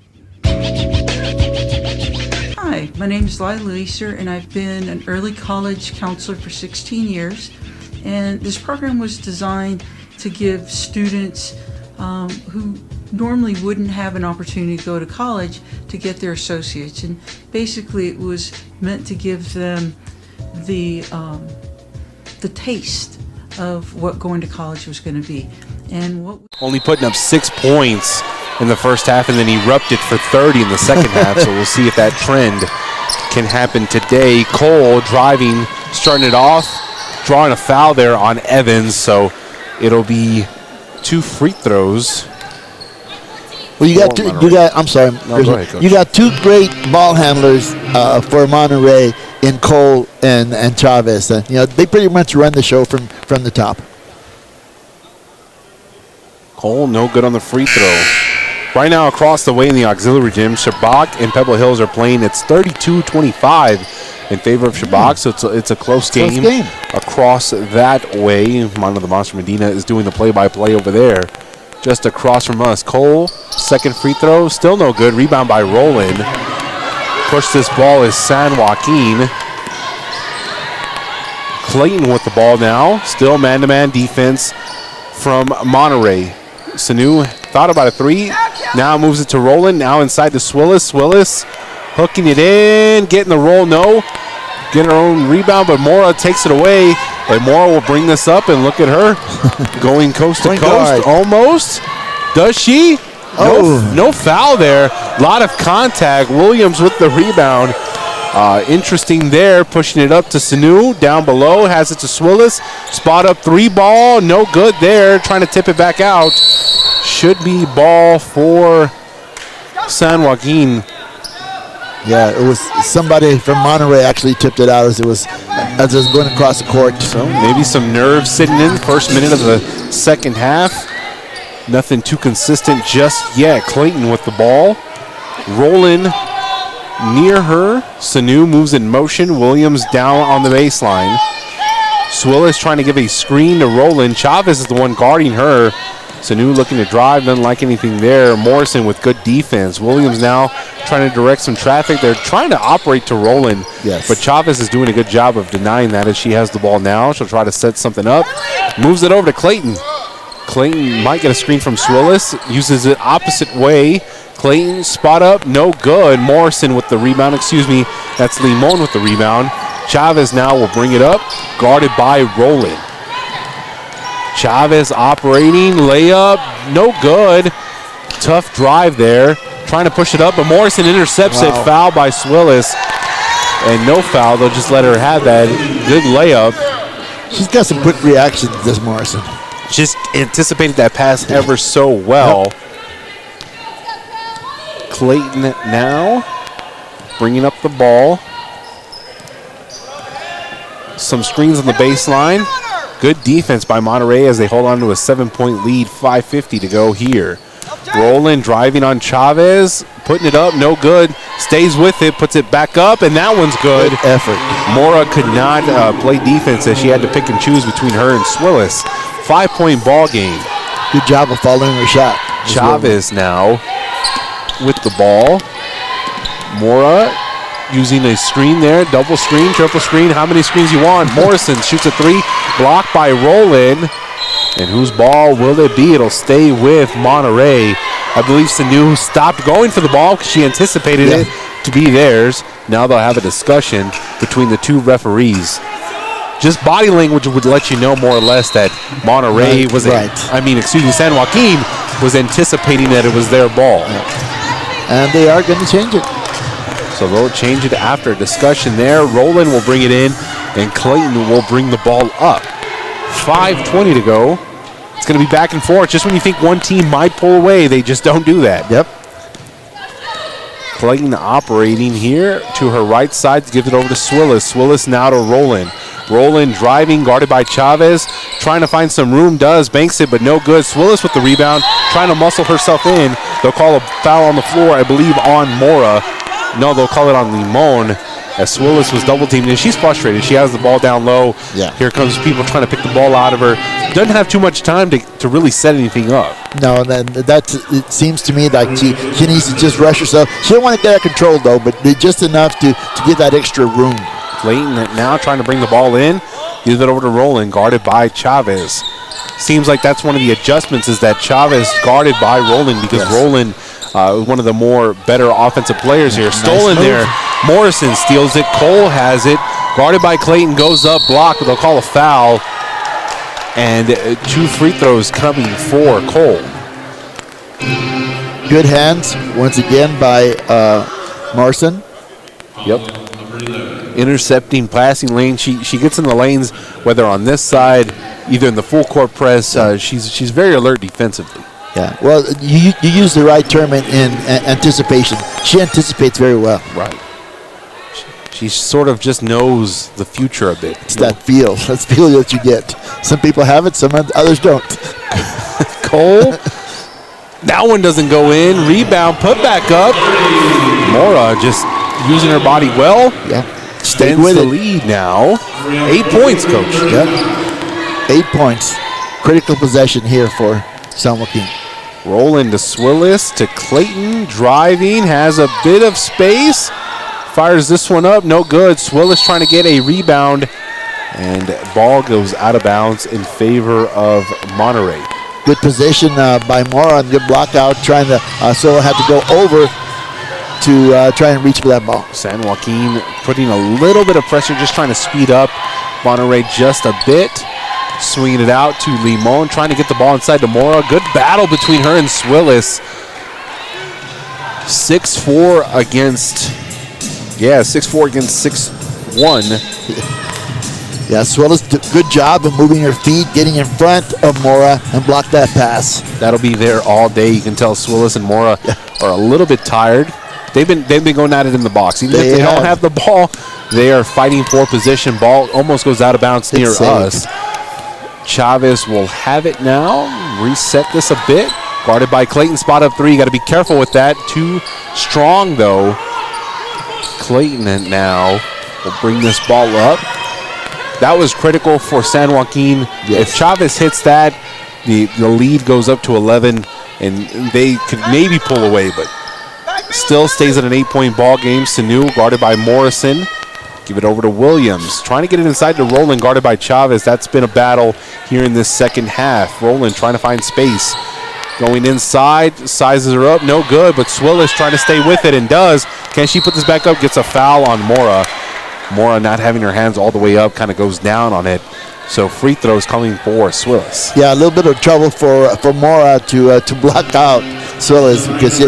Hi, my name is Lila Leeser, and I've been an early college counselor for 16 years. And this program was designed to give students who normally wouldn't have an opportunity to go to college to get their associates. And basically it was meant to give them the taste of what going to college was going to be. And what Only putting up 6 points in the first half and then erupted for 30 in the second half. So we'll see if that trend can happen today. Cole driving, starting it off, drawing a foul there on Evans. So it'll be 2 free throws. Well, I'm sorry. No, go ahead, Coach. You got 2 great ball handlers for Monterrey in Cole and Chavez. They pretty much run the show from the top. Cole, no good on the free throw. Right now, across the way in the auxiliary gym, Shabak and Pebble Hills are playing. It's 32-25 in favor of Shabak, so it's a close game across that way. Mono the Monster Medina is doing the play-by-play over there. Just across from us. Cole, second free throw, still no good. Rebound by Roland. Push this ball is San Joaquin. Clayton with the ball now. Still man-to-man defense from Monterrey. Sanu thought about a 3. Now moves it to Roland. Now inside to Swillis. Swillis hooking it in. Getting the roll. No. Getting her own rebound, but Mora takes it away. And Mora will bring this up, and look at her. Going coast to coast. Almost. Does she? No foul there. A lot of contact. Williams with the rebound. Interesting there. Pushing it up to Sanu. Down below. Has it to Swillis. Spot up 3 ball. No good there. Trying to tip it back out. Should be ball for San Joaquin. Yeah, it was somebody from Monterrey actually tipped it out as it was going across the court. So maybe some nerves sitting in. First minute of the second half. Nothing too consistent just yet. Clayton with the ball. Rolling near her. Sanu moves in motion. Williams down on the baseline. Swillis trying to give a screen to Roland. Chavez is the one guarding her. Sanu looking to drive, doesn't like anything there. Morrison with good defense. Williams now trying to direct some traffic. They're trying to operate to Roland, yes, but Chavez is doing a good job of denying that as she has the ball now. She'll try to set something up. Moves it over to Clayton. Clayton might get a screen from Swillis. Uses it opposite way. Clayton, spot up, no good. Morrison with the rebound. Excuse me, that's Limon with the rebound. Chavez now will bring it up, guarded by Roland. Chavez operating, layup, no good. Tough drive there. Trying to push it up, but Morrison intercepts it. Foul by Swillis. And no foul, they'll just let her have that. Good layup. She's got some quick reaction, this Morrison. Just anticipated that pass ever so well. Yep. Clayton now bringing up the ball. Some screens on the baseline. Good defense by Monterrey as they hold on to a 7-point lead. 5:50 to go here. Roland driving on Chavez, putting it up, no good. Stays with it, puts it back up, and that one's good. Good effort. Mora could not play defense as she had to pick and choose between her and Swillis. 5-point ball game. Good job of following her shot. Chavez now with the ball. Mora using a screen there, double screen, triple screen, how many screens you want. Morrison shoots a 3, blocked by Roland. And whose ball will it be? It'll stay with Monterrey. I believe Sanu stopped going for the ball because she anticipated it to be theirs. Now they'll have a discussion between the two referees. Just body language would let you know more or less that Monterrey San Joaquin was anticipating that it was their ball. And they are going to change it. So they'll change it after a discussion there. Roland will bring it in, and Clayton will bring the ball up. 5:20 to go. It's going to be back and forth. Just when you think one team might pull away, they just don't do that. Yep. Clayton operating here to her right side to give it over to Swillis. Swillis now to Roland. Roland driving, guarded by Chavez. Trying to find some room, banks it, but no good. Swillis with the rebound, trying to muscle herself in. They'll call a foul on the floor, I believe, on Mora. No, they'll call it on Limon, as Swillis was double teamed, and she's frustrated. She has the ball down low. Yeah. Here comes people trying to pick the ball out of her. Doesn't have too much time to really set anything up. No, it seems to me like she needs to just rush herself. She don't want to get out of control, though, but just enough to get that extra room. Clayton now trying to bring the ball in. Gives it over to Roland, guarded by Chavez. Seems like that's one of the adjustments, is that Chavez guarded by Roland, because Roland one of the more better offensive players here. Stolen there. Morrison steals it. Cole has it. Guarded by Clayton, goes up, blocked. They'll call a foul. And 2 free throws coming for Cole. Good hands once again by Morrison. Yep. Intercepting, passing lane. She gets in the lanes, whether on this side, either in the full court press. She's very alert defensively. Yeah. Well, you use the right term in anticipation. She anticipates very well. Right. She sort of just knows the future a bit. It's that feel. That's feel that you get. Some people have it, some others don't. Cole. That one doesn't go in. Rebound, put back up. Mora just using her body well. Yeah. Extends the lead now. 8 points, Coach. Yep. 8 points. Critical possession here for San Joaquin. Rolling to Swillis, to Clayton. Driving, has a bit of space. Fires this one up, no good. Swillis trying to get a rebound. And ball goes out of bounds in favor of Monterrey. Good position by Mora and good block out. Trying to, so had to go over to try and reach for that ball. San Joaquin putting a little bit of pressure, just trying to speed up Monterrey just a bit. Swinging it out to Limon, trying to get the ball inside to Mora. Good battle between her and Swillis. 6'4" against 6'1". Yeah, Swillis did a good job of moving her feet, getting in front of Mora and block that pass. That'll be there all day. You can tell Swillis and Mora are a little bit tired. They've been going at it in the box. Even if they don't have the ball, they are fighting for position. Ball almost goes out of bounds near us. Chavez will have it now. Reset this a bit. Guarded by Clayton. Spot up 3. You got to be careful with that. Too strong, though. Clayton now will bring this ball up. That was critical for San Joaquin. If Chavez hits that, the lead goes up to 11, and they could maybe pull away, but still stays at an 8-point ball game. Sanu guarded by Morrison. Give it over to Williams. Trying to get it inside to Roland, guarded by Chavez. That's been a battle here in this second half. Roland trying to find space. Going inside, sizes her up, no good, but Swillis trying to stay with it and does. Can she put this back up? Gets a foul on Mora. Mora not having her hands all the way up, kind of goes down on it. So free throws coming for Swillis. Yeah, a little bit of trouble for Mora to block out Swillis, because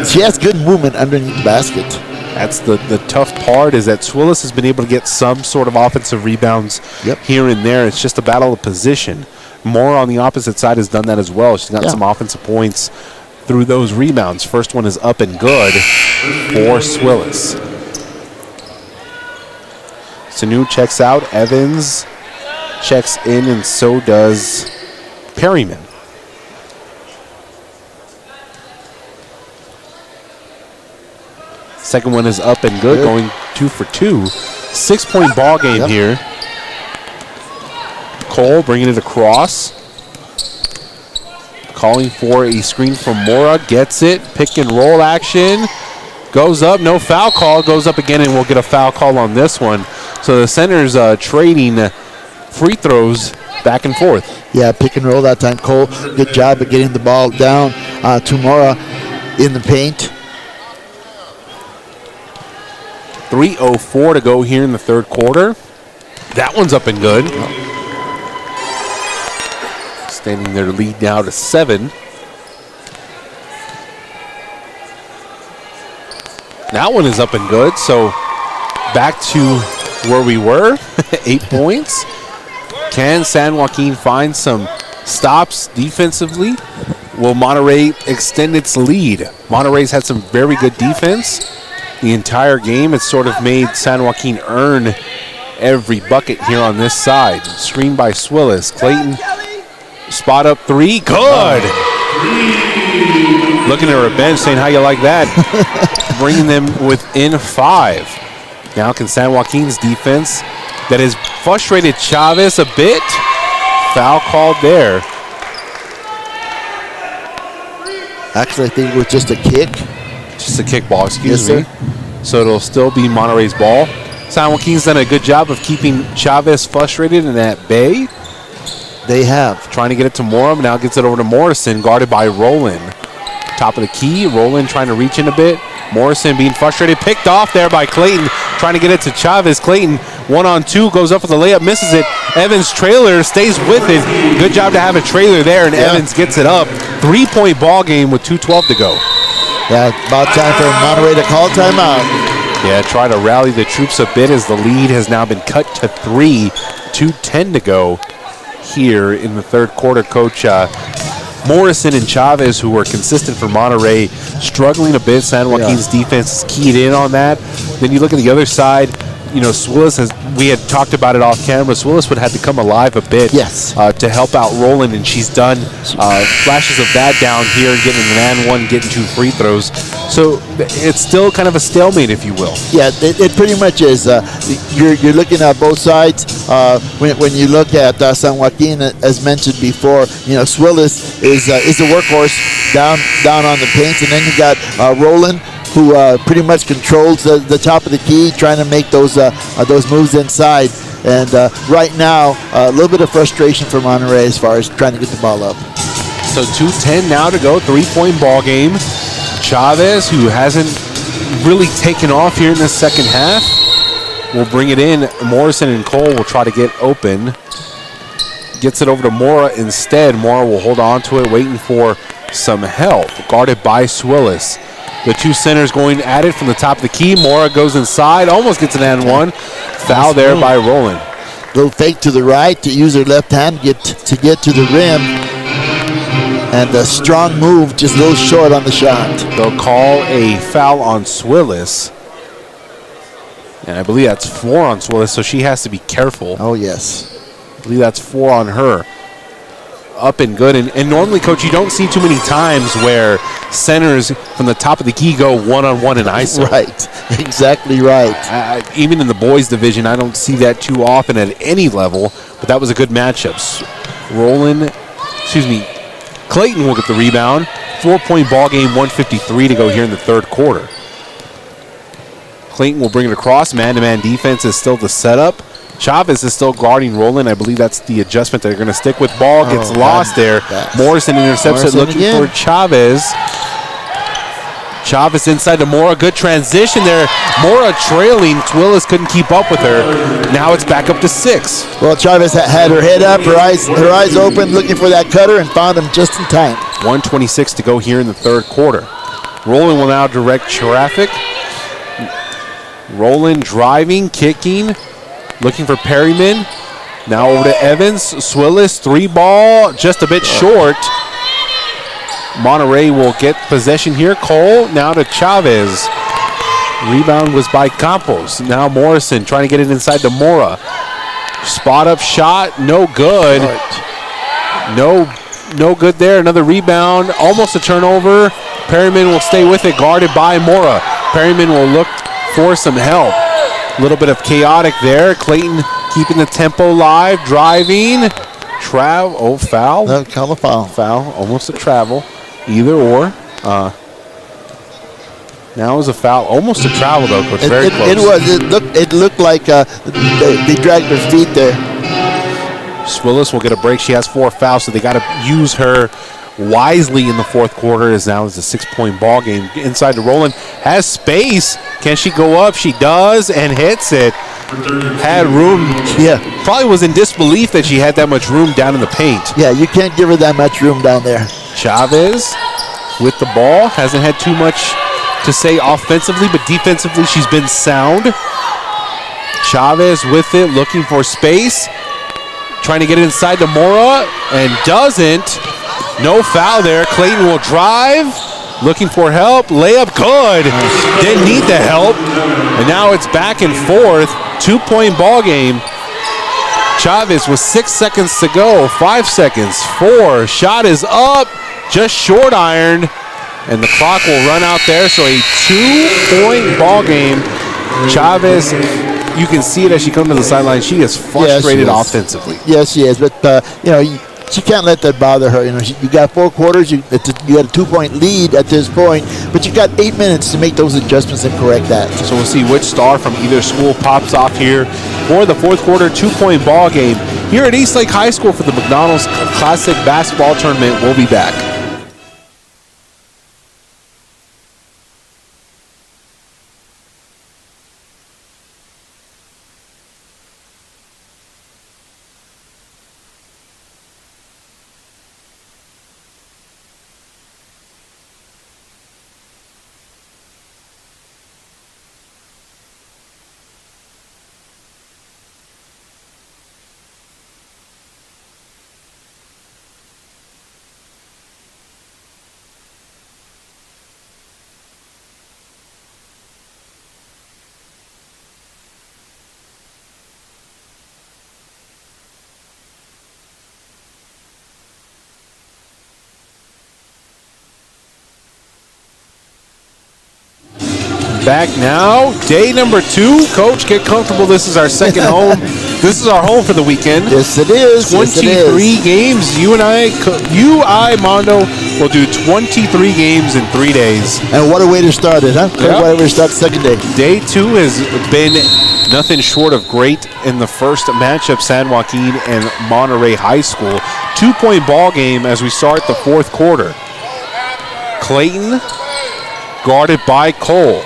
she has good movement underneath the basket. That's the tough part, is that Swillis has been able to get some sort of offensive rebounds here and there. It's just a battle of position. Mora on the opposite side has done that as well. She's got some offensive points through those rebounds. First one is up and good for Swillis. Sanu checks out. Evans checks in, and so does Perryman. Second one is up and good, going 2 for 2. 6-point ball game here. Cole bringing it across. Calling for a screen from Mora. Gets it. Pick and roll action. Goes up. No foul call. Goes up again, and we'll get a foul call on this one. So the center's trading free throws back and forth. Yeah, pick and roll that time. Cole, good job at getting the ball down to Mora in the paint. 3:04 to go here in the third quarter. That one's up and good. Extending their lead now to 7. That one is up and good. So back to where we were, 8 points. Can San Joaquin find some stops defensively? Will Monterrey extend its lead? Monterrey's had some very good defense the entire game. It's sort of made San Joaquin earn every bucket here on this side. Screen by Swillis. Clayton, spot up three. Good. Looking at her bench saying, how you like that? Bringing them within 5. Now can San Joaquin's defense that has frustrated Chavez a bit. Foul called there. Actually, I think it was just a kick. Just a kickball, excuse Yes, me. So it'll still be Monterrey's ball. San Joaquin's done a good job of keeping Chavez frustrated and at bay. They have. Trying to get it to Mora, but now gets it over to Morrison, guarded by Roland. Top of the key, Roland trying to reach in a bit. Morrison being frustrated, picked off there by Clayton, trying to get it to Chavez. Clayton, 1-on-2, goes up with the layup, misses it. Evans' trailer stays with it. Good job to have a trailer there, and Evans gets it up. 3-point ball game with 2:12 to go. Yeah, about time for Monterrey to call timeout. Yeah, try to rally the troops a bit as the lead has now been cut to 3. 2:10 to go here in the third quarter. Coach Morrison and Chavez, who were consistent for Monterrey, struggling a bit. San Joaquin's defense is keyed in on that. Then you look at the other side. You know, Swillis we had talked about it off camera. Swillis would have to come alive a bit to help out Roland, and she's done flashes of that down here, getting an and one, getting 2 free throws. So it's still kind of a stalemate, if you will. Yeah, it pretty much is. You're looking at both sides. When you look at San Joaquin, as mentioned before, you know, Swillis is the workhorse down on the paint, and then you got Roland, who pretty much controls the top of the key, trying to make those moves inside. And right now, a little bit of frustration for Monterrey as far as trying to get the ball up. So 2:10 now to go, 3-point ball game. Chavez, who hasn't really taken off here in the second half, will bring it in. Morrison and Cole will try to get open. Gets it over to Mora instead. Mora will hold on to it, waiting for some help. Guarded by Swillis. The two centers going at it from the top of the key. Mora goes inside, almost gets an and one. Foul there by Roland. Little fake to the right to use her left hand to get to the rim. And a strong move, just a little short on the shot. They'll call a foul on Swillis. And I believe that's 4 on Swillis, so she has to be careful. Oh, yes. I believe that's 4 on her. Up and good. And normally, Coach, you don't see too many times where centers from the top of the key go one-on-one in ISO. Right. Exactly right. Even in the boys division, I don't see that too often at any level, but that was a good matchup. Clayton will get the rebound. 4-point ball game, 1:53 to go here in the third quarter. Clayton will bring it across. Man-to-man defense is still the setup. Chavez is still guarding Roland. I believe that's the adjustment they're going to stick with. Ball gets lost there. Morrison intercepts it, looking for Chavez. Chavez inside to Mora. Good transition there. Mora trailing. Swillis couldn't keep up with her. Now it's back up to 6. Well, Chavez had her head up, her eyes open, looking for that cutter, and found him just in time. 1:26 to go here in the third quarter. Roland will now direct traffic. Roland driving, kicking, looking for Perryman. Now over to Evans. Swillis, 3-ball, just a bit short. Monterrey will get possession here. Cole now to Chavez. Rebound was by Campos. Now Morrison trying to get it inside to Mora. Spot up shot, no good. No good there. Another rebound, almost a turnover. Perryman will stay with it, guarded by Mora. Perryman will look for some help. A little bit of chaotic there. Clayton keeping the tempo live, driving. Foul. Call a foul. Foul, almost a travel. Either or. Now is a foul. Almost a travel, though, Coach. Very close. It was. It looked like they dragged their feet there. Swillis will get a break. She has 4 fouls, so they got to use her wisely in the fourth quarter, as now is a 6-point ball game. Inside to Roland. Has space. Can she go up? She does and hits it. Had room. Yeah. Probably was in disbelief that she had that much room down in the paint. Yeah, you can't give her that much room down there. Chavez with the ball. Hasn't had too much to say offensively, but defensively she's been sound. Chavez with it, looking for space. Trying to get it inside to Mora, and doesn't. No foul there. Clayton will drive. looking for help. Layup, good. Didn't need the help. And now it's back and forth. 2-point ball game. Chavez with 6 seconds to go. 5 seconds. 4. Shot is up. Just short ironed. And the clock will run out there. So a 2-point ball game. Chavez, you can see it as she comes to the sideline. She is frustrated offensively. Yes, she is. But, she can't let that bother her. You got 4 quarters. You got a 2-point lead at this point, but you got 8 minutes to make those adjustments and correct that. So we'll see which star from either school pops off here for the fourth quarter 2-point ball game here at Eastlake High School for the McDonald's Classic Basketball Tournament. We'll be back. Back now, day number 2. Coach, get comfortable. This is our second home. This is our home for the weekend. Yes, it is. 23 games. You, Mondo, will do 23 games in 3 days. And what a way to start it, huh? Yeah. What a way to start the second day. Day 2 has been nothing short of great in the first matchup, San Joaquin and Monterrey High School. 2-point ball game as we start the fourth quarter. Clayton guarded by Cole.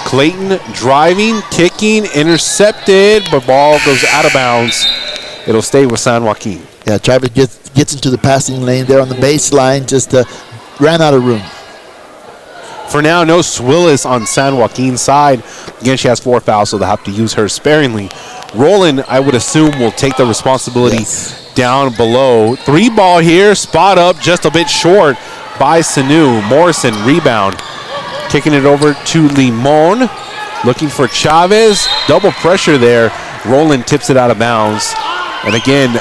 Clayton driving, kicking, intercepted, but ball goes out of bounds. It'll stay with San Joaquin. Yeah, Travis gets into the passing lane there on the baseline, just ran out of room. For now, no Swillis on San Joaquin's side. Again, she has 4 fouls, so they'll have to use her sparingly. Roland, I would assume, will take the responsibility down below. 3 ball here, spot up, just a bit short by Sanu. Morrison, rebound. Kicking it over to Limon. Looking for Chavez. Double pressure there. Roland tips it out of bounds. And again,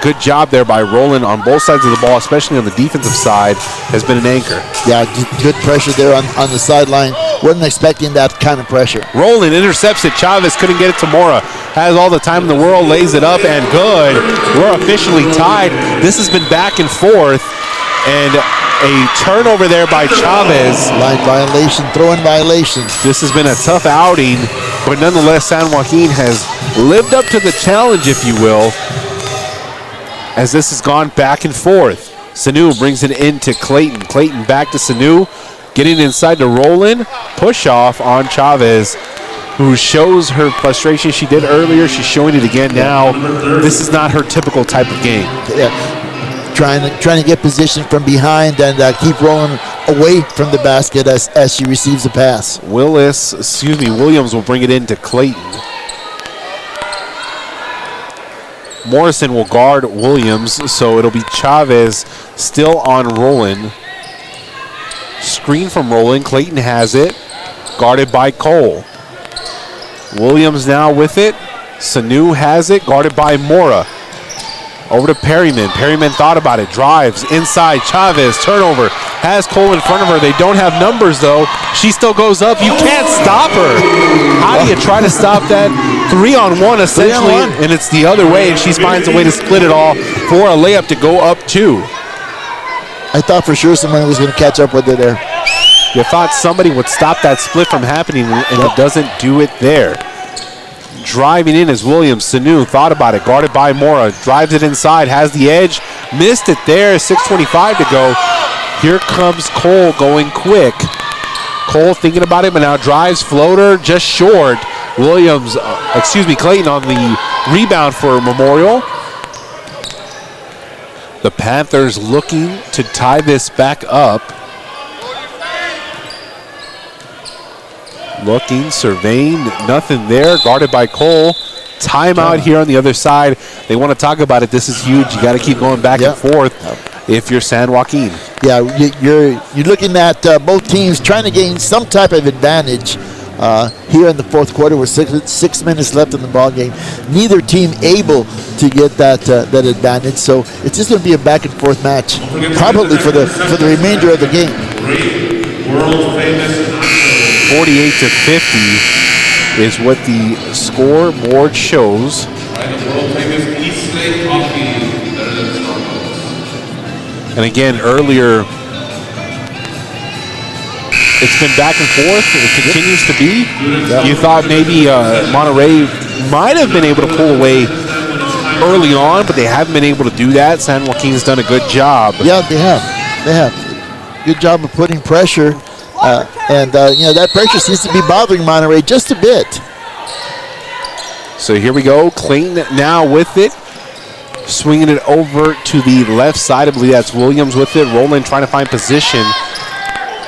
good job there by Roland on both sides of the ball, especially on the defensive side, has been an anchor. Yeah, good pressure there on the sideline. Wasn't expecting that kind of pressure. Roland intercepts it. Chavez couldn't get it to Mora. Has all the time in the world, lays it up, and good. We're officially tied. This has been back and forth. And a turnover there by Chavez. Line violation, throwing violation. This has been a tough outing, but nonetheless, San Joaquin has lived up to the challenge, if you will, as this has gone back and forth. Sanu brings it into Clayton. Clayton back to Sanu, getting inside to Roland. Push off on Chavez, who shows her frustration she did earlier. She's showing it again now. This is not her typical type of game. Yeah. Trying to get position from behind and keep rolling away from the basket as she receives the pass. Williams will bring it into Clayton. Morrison will guard Williams, so it'll be Chavez still on Roland. Screen from Roland. Clayton has it. Guarded by Cole. Williams now with it. Sanu has it. Guarded by Mora. Over to Perryman. Perryman thought about it. Drives inside. Chavez. Turnover. Has Cole in front of her. They don't have numbers, though. She still goes up. You can't stop her. How do you try to stop that? 3-on-1, essentially. And it's the other way. And she finds a way to split it all for a layup to go up 2. I thought for sure somebody was going to catch up with her there. You thought somebody would stop that split from happening, and it doesn't do it there. Driving in is Williams. Sanu thought about it. Guarded by Mora. Drives it inside. Has the edge. Missed it there. 6:25 to go. Here comes Cole going quick. Cole thinking about it, but now drives. Floater just short. Clayton on the rebound for Memorial. The Panthers looking to tie this back up. Looking, surveying, nothing there. Guarded by Cole. Timeout here on the other side. They want to talk about it. This is huge. You got to keep going back and forth. if you're San Joaquin. Yeah, you're looking at both teams trying to gain some type of advantage here in the fourth quarter with 6 minutes left in the ball game. Neither team able to get that advantage, so it's just going to be a back and forth match, probably for the remainder of the game. 48-50 is what the scoreboard shows. And again, earlier, it's been back and forth. It continues to be. You thought maybe Monterrey might have been able to pull away early on, but they haven't been able to do that. San Joaquin's done a good job. Yeah, they have. They have. Good job of putting pressure. And that pressure seems to be bothering Monterrey just a bit. So here we go. Clayton now with it. Swinging it over to the left side. I believe that's Williams with it. Roland trying to find position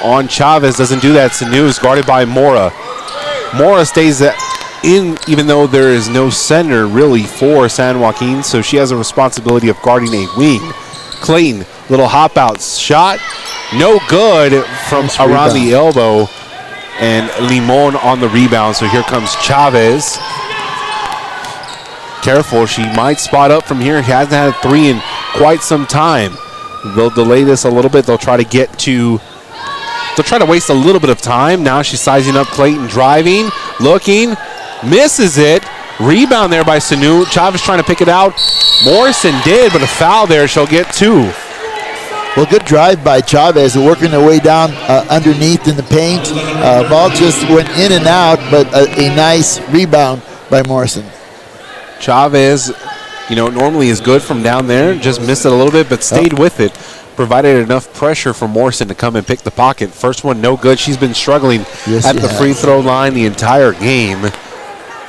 on Chavez. Doesn't do that. Sanu is guarded by Mora. Mora stays in even though there is no center really for San Joaquin. So she has a responsibility of guarding a wing. Clayton, little hop out shot. No good from around the elbow. And Limon on the rebound. So here comes Chavez. Careful, she might spot up from here. He hasn't had a three in quite some time. They'll delay this a little bit. They'll try to waste a little bit of time. Now she's sizing up Clayton, driving, looking, misses it. Rebound there by Sanu. Chavez trying to pick it out. Morrison did, but a foul there. She'll get two. Well, good drive by Chavez, working their way down underneath in the paint. Ball just went in and out, but a nice rebound by Morrison. Chavez, normally is good from down there. Just missed it a little bit, but stayed with it. Provided enough pressure for Morrison to come and pick the pocket. First one, no good. She's been struggling at the free throw line the entire game.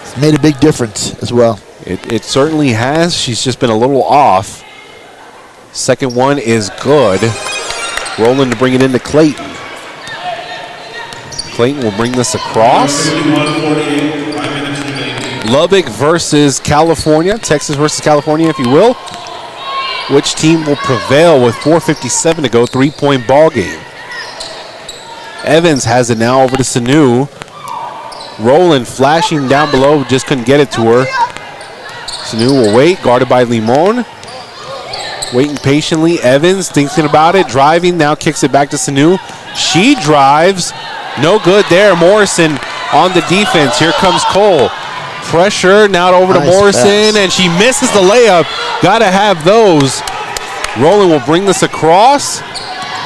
It's made a big difference as well. It certainly has. She's just been a little off. Second one is good. Rolling to bring it into Clayton. Clayton will bring this across. Lubbock versus California. Texas versus California, if you will. Which team will prevail with 4:57 to go? 3-point ball game. Evans has it now over to Sanu. Roland flashing down below, just couldn't get it to her. Sanu will wait, guarded by Limon. Waiting patiently. Evans thinking about it, driving, now kicks it back to Sanu. She drives. No good there. Morrison on the defense. Here comes Cole. Pressure now over to Morrison, and she misses the layup. Gotta have those. Roland will bring this across.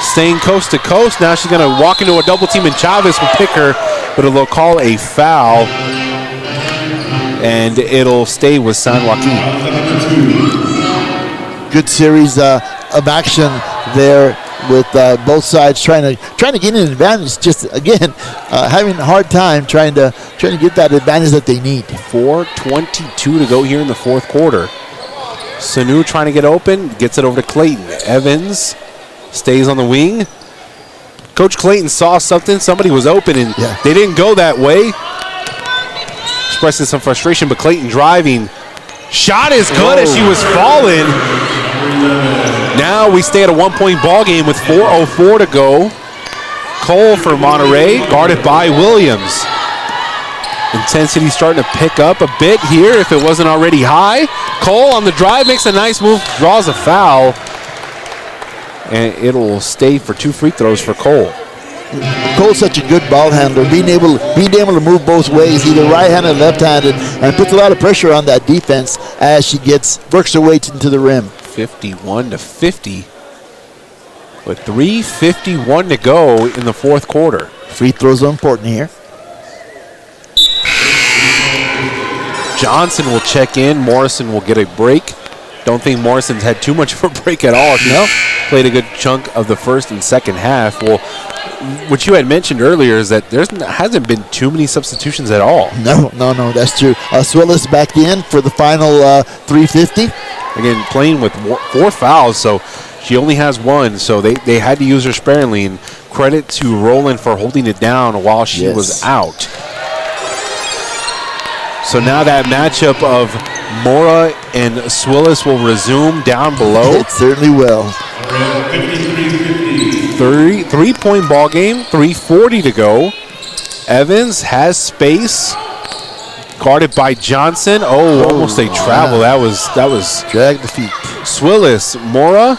Staying coast to coast. Now she's gonna walk into a double team, and Chavez will pick her, but it'll call a foul. And it'll stay with San Joaquin. Good series of action there with both sides trying to gain an advantage. Just again, having a hard time trying to get that advantage that they need. 4:22 to go here in the fourth quarter. Sanu trying to get open, gets it over to Clayton. Evans stays on the wing. Coach Clayton saw something. Somebody was open, and they didn't go that way. Expressing some frustration, but Clayton driving. Shot is good as she was falling. Now we stay at a 1-point ball game with 4:04 to go. Cole for Monterrey, guarded by Williams. Intensity starting to pick up a bit here if it wasn't already high. Cole on the drive makes a nice move, draws a foul. And it'll stay for 2 free throws for Cole. Cole's such a good ball handler, being able to move both ways, either right-handed or left-handed, and puts a lot of pressure on that defense as she works her way into the rim. 51-50 with 3:51 to go in the fourth quarter. Free throws are important here. Johnson will check in. Morrison will get a break. Don't think Morrison's had too much of a break at all. She's played a good chunk of the first and second half. Well, what you had mentioned earlier is that there hasn't been too many substitutions at all. No, that's true. Swillis back in for the final 3:50. Again, playing with 4 fouls, so she only has 1, so they had to use her sparingly. And credit to Roland for holding it down while she was out. So now that matchup of Mora and Swillis will resume down below. It certainly will. Three-point ball game, 3:40 to go. Evans has space. Guarded by Johnson. Oh, almost a travel. That was drag the feet. Swillis, Mora.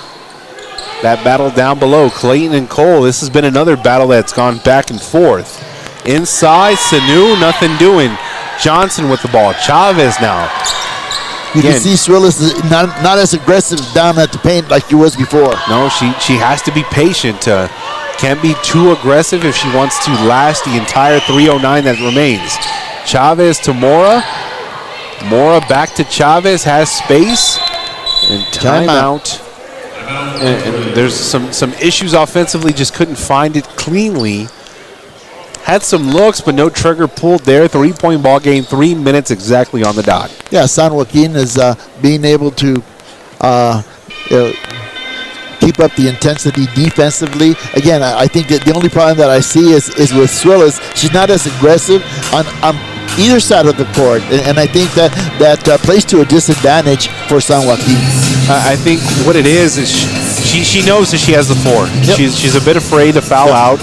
That battle down below. Clayton and Cole. This has been another battle that's gone back and forth. Inside, Sanu, nothing doing. Johnson with the ball. Chavez now. You can see Swillis is not as aggressive down at the paint like he was before. No, she has to be patient. Can't be too aggressive if she wants to last the entire 3:09 that remains. Chavez to Mora. Mora back to Chavez, has space. And timeout. And there's some issues offensively, just couldn't find it cleanly. Had some looks, but no trigger pulled there. 3-point ball game, 3 minutes exactly on the dot. Yeah, San Joaquin is being able to keep up the intensity defensively. Again, I think that the only problem that I see is with Swillis. She's not as aggressive on either side of the court, and I think that plays to a disadvantage for San Joaquin. I think what it is she knows that she has the floor. Yep. She's a bit afraid to foul out.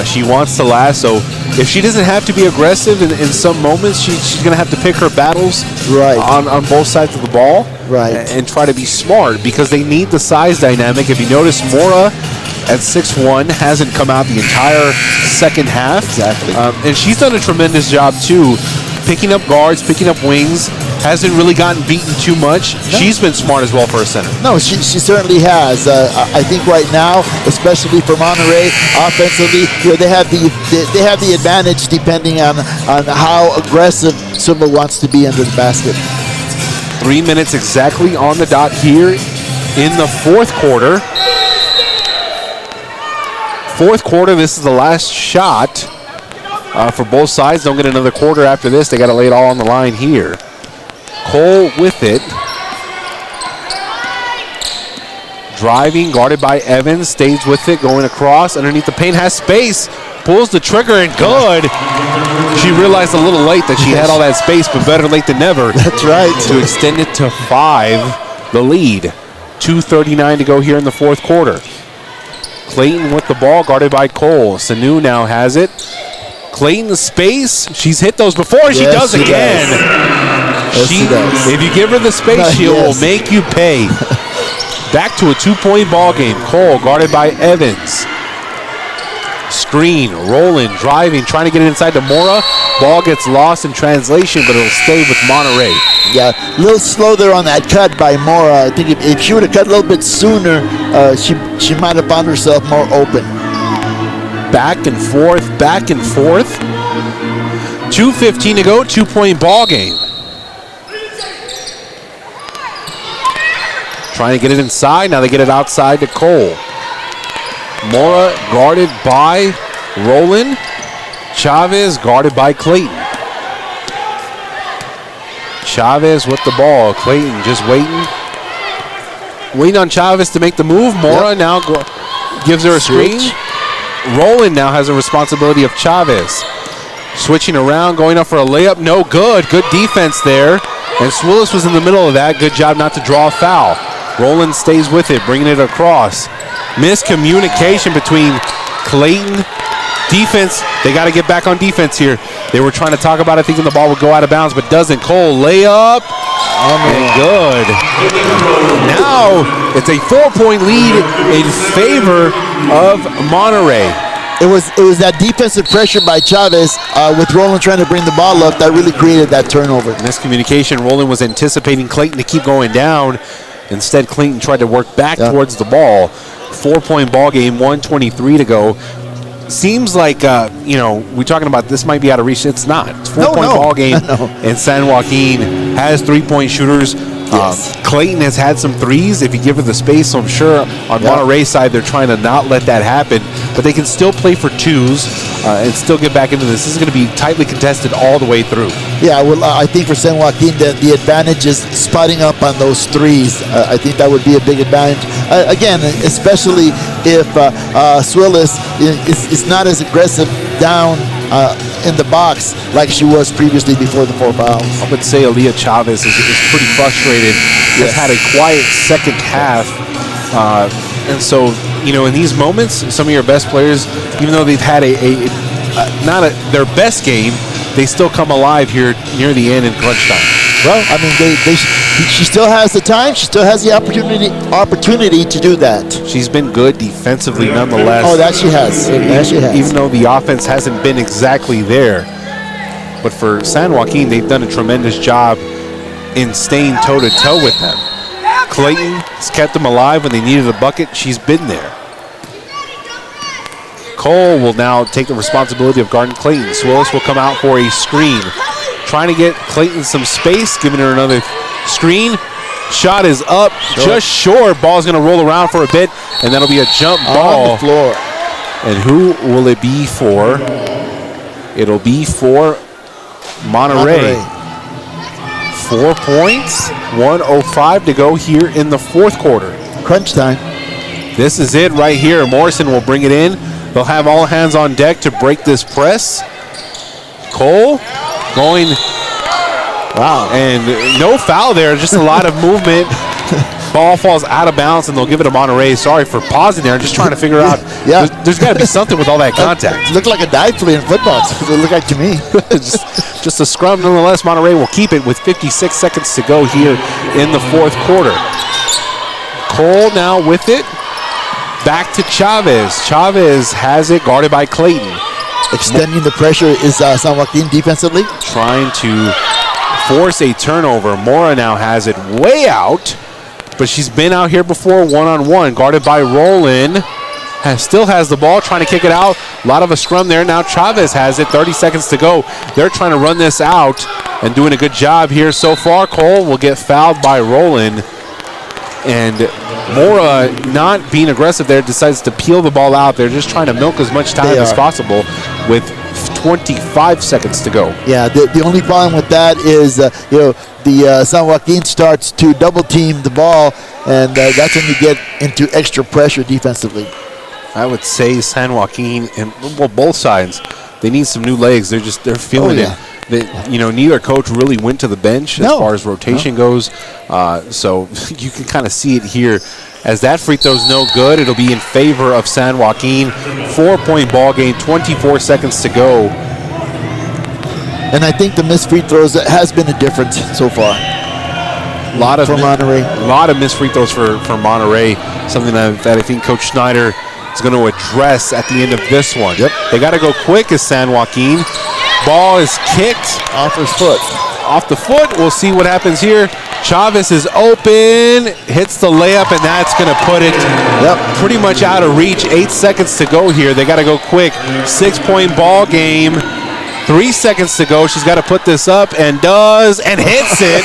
She wants to last, so if she doesn't have to be aggressive in some moments, she's going to have to pick her battles on both sides of the ball and try to be smart because they need the size dynamic. If you notice, Mora at 6'1" hasn't come out the entire second half. Exactly. And she's done a tremendous job, too, picking up guards, picking up wings. Hasn't really gotten beaten too much. No. She's been smart as well for a center. No, she certainly has. I think right now, especially for Monterrey, offensively, they have the advantage depending on how aggressive Sumba wants to be under the basket. 3 minutes exactly on the dot here in the fourth quarter. Fourth quarter, this is the last shot for both sides. Don't get another quarter after this. They got to lay it all on the line here. Cole with it. Driving, guarded by Evans, stays with it, going across, underneath the paint, has space, pulls the trigger, and good. She realized a little late that she had all that space, but better late than never. That's right. To extend it to 5, the lead. 2:39 to go here in the fourth quarter. Clayton with the ball, guarded by Cole. Sanu now has it. Clayton the space. She's hit those before. She does again. If you give her the space, she will make you pay. Back to a 2-point ball game. Cole guarded by Evans. Screen, rolling, driving, trying to get it inside to Mora. Ball gets lost in translation, but it'll stay with Monterrey. Yeah, a little slow there on that cut by Mora. I think if she would have cut a little bit sooner, she might have found herself more open. Back and forth, back and forth. 2:15 to go, 2-point ball game. Trying to get it inside. Now they get it outside to Cole. Mora guarded by Roland. Chavez guarded by Clayton. Chavez with the ball. Clayton just waiting. Waiting on Chavez to make the move. Mora now gives her a screen. Roland now has the responsibility of Chavez. Switching around, going up for a layup. No good. Good defense there. And Swillis was in the middle of that. Good job not to draw a foul. Roland stays with it, bringing it across. Miscommunication between Clayton. Defense, they got to get back on defense here. They were trying to talk about, I think, the ball would go out of bounds, but doesn't. Cole, layup, and good. Now it's a 4-point lead in favor of Monterrey. It was that defensive pressure by Chavez with Roland trying to bring the ball up that really created that turnover. Miscommunication. Roland was anticipating Clayton to keep going down. Instead, Clayton tried to work back towards the ball. 4-point ball game, 1:23 to go. Seems like, we're talking about this might be out of reach. It's not. It's 4-point ball game, and San Joaquin has 3-point shooters. Clayton has had some threes if you give her the space, so I'm sure on Monterrey's side they're trying to not let that happen, but they can still play for twos and still get back into this. This is going to be tightly contested all the way through. Yeah, well, I think for San Joaquin the advantage is spotting up on those threes. I think that would be a big advantage. Again, especially if Swillis is not as aggressive down in the box like she was previously before the 4 fouls. I would say Aaliyah Chavez is pretty frustrated. Has had a quiet second half. And so, in these moments, some of your best players, even though they've had not their best game, they still come alive here near the end in crunch time. Well, I mean, she still has the time. She still has the opportunity to do that. She's been good defensively nonetheless. Oh, that she has. That she has. Even though the offense hasn't been exactly there. But for San Joaquin, they've done a tremendous job in staying toe-to-toe with them. Clayton has kept them alive when they needed a bucket. She's been there. Cole will now take the responsibility of guarding Clayton. Swillis will come out for a screen. Trying to get Clayton some space, giving her another screen. Shot is up, just short. Ball's going to roll around for a bit, and that'll be a jump ball. On the floor. And who will it be for? It'll be for Monterrey. 4 points, 1:05 to go here in the fourth quarter. Crunch time. This is it right here. Morrison will bring it in. They'll have all hands on deck to break this press. Cole going. Wow. And no foul there, just a lot of movement. Ball falls out of bounds, and they'll give it to Monterrey. Sorry for pausing there. I'm just trying to figure out. Yeah. There's got to be something with all that contact. Looked like a dive play in football. That's what it looked like to me. just a scrum nonetheless. Monterrey will keep it with 56 seconds to go here in the fourth quarter. Cole now with it. Back to Chavez. Chavez has it guarded by Clayton. Extending the pressure is San Joaquin defensively. Trying to force a turnover. Mora now has it way out, but she's been out here before one-on-one. Guarded by Roland. Still has the ball, trying to kick it out. A lot of a scrum there. Now Chavez has it, 30 seconds to go. They're trying to run this out and doing a good job here so far. Cole will get fouled by Roland. And Mora, not being aggressive there, decides to peel the ball out. They're just trying to milk as much time as possible with 25 seconds to go. Yeah, the only problem with that is, the San Joaquin starts to double team the ball, and that's when you get into extra pressure defensively. I would say San Joaquin, and both sides, they need some new legs. They're feeling it. Neither coach really went to the bench as far as rotation goes. So you can kind of see it here. As that free throw's no good, it'll be in favor of San Joaquin. 4-point ball game, 24 seconds to go. And I think the missed free throws has been a difference so far. A lot of Monterrey. A lot of missed free throws for Monterrey. Something that I think Coach Schneider is going to address at the end of this one. Yep. They got to go quick as San Joaquin. Ball is kicked. Off his foot. Off the foot. We'll see what happens here. Chavez is open. Hits the layup, and that's going to put it pretty much out of reach. 8 seconds to go here. They got to go quick. 6-point ball game. 3 seconds to go. She's got to put this up, and does, and hits it.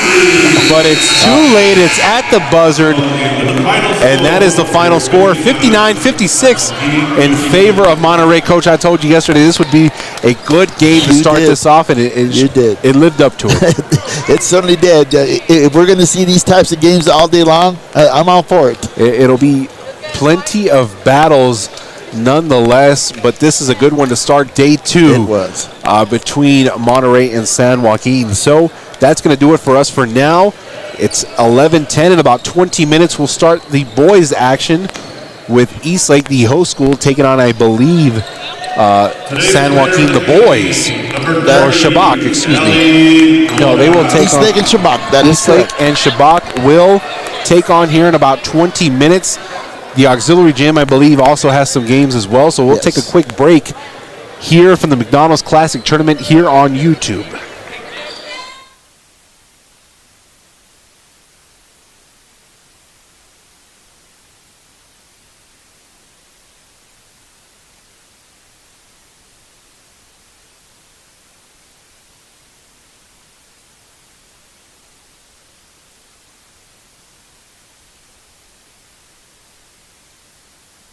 But it's too late. It's at the buzzard. And that is the final score, 59-56 in favor of Monterrey. Coach, I told you yesterday this would be a good game to start this off, and it lived up to it. It certainly did. If we're going to see these types of games all day long, I'm all for it. It'll be plenty of battles nonetheless, but this is a good one to start day 2. It was. Between Monterrey and San Joaquin. So that's going to do it for us for now. It's 11:10. In about 20 minutes, we'll start the boys' action with Eastlake, the host school, taking on, I believe, San Joaquin, the boys. Or Shabak, excuse me. No, they will take Eastlake and Shabak. That is Eastlake and Shabak will take on here in about 20 minutes. The auxiliary gym, I believe, also has some games as well. So we'll take a quick break here from the McDonald's Classic Tournament here on YouTube.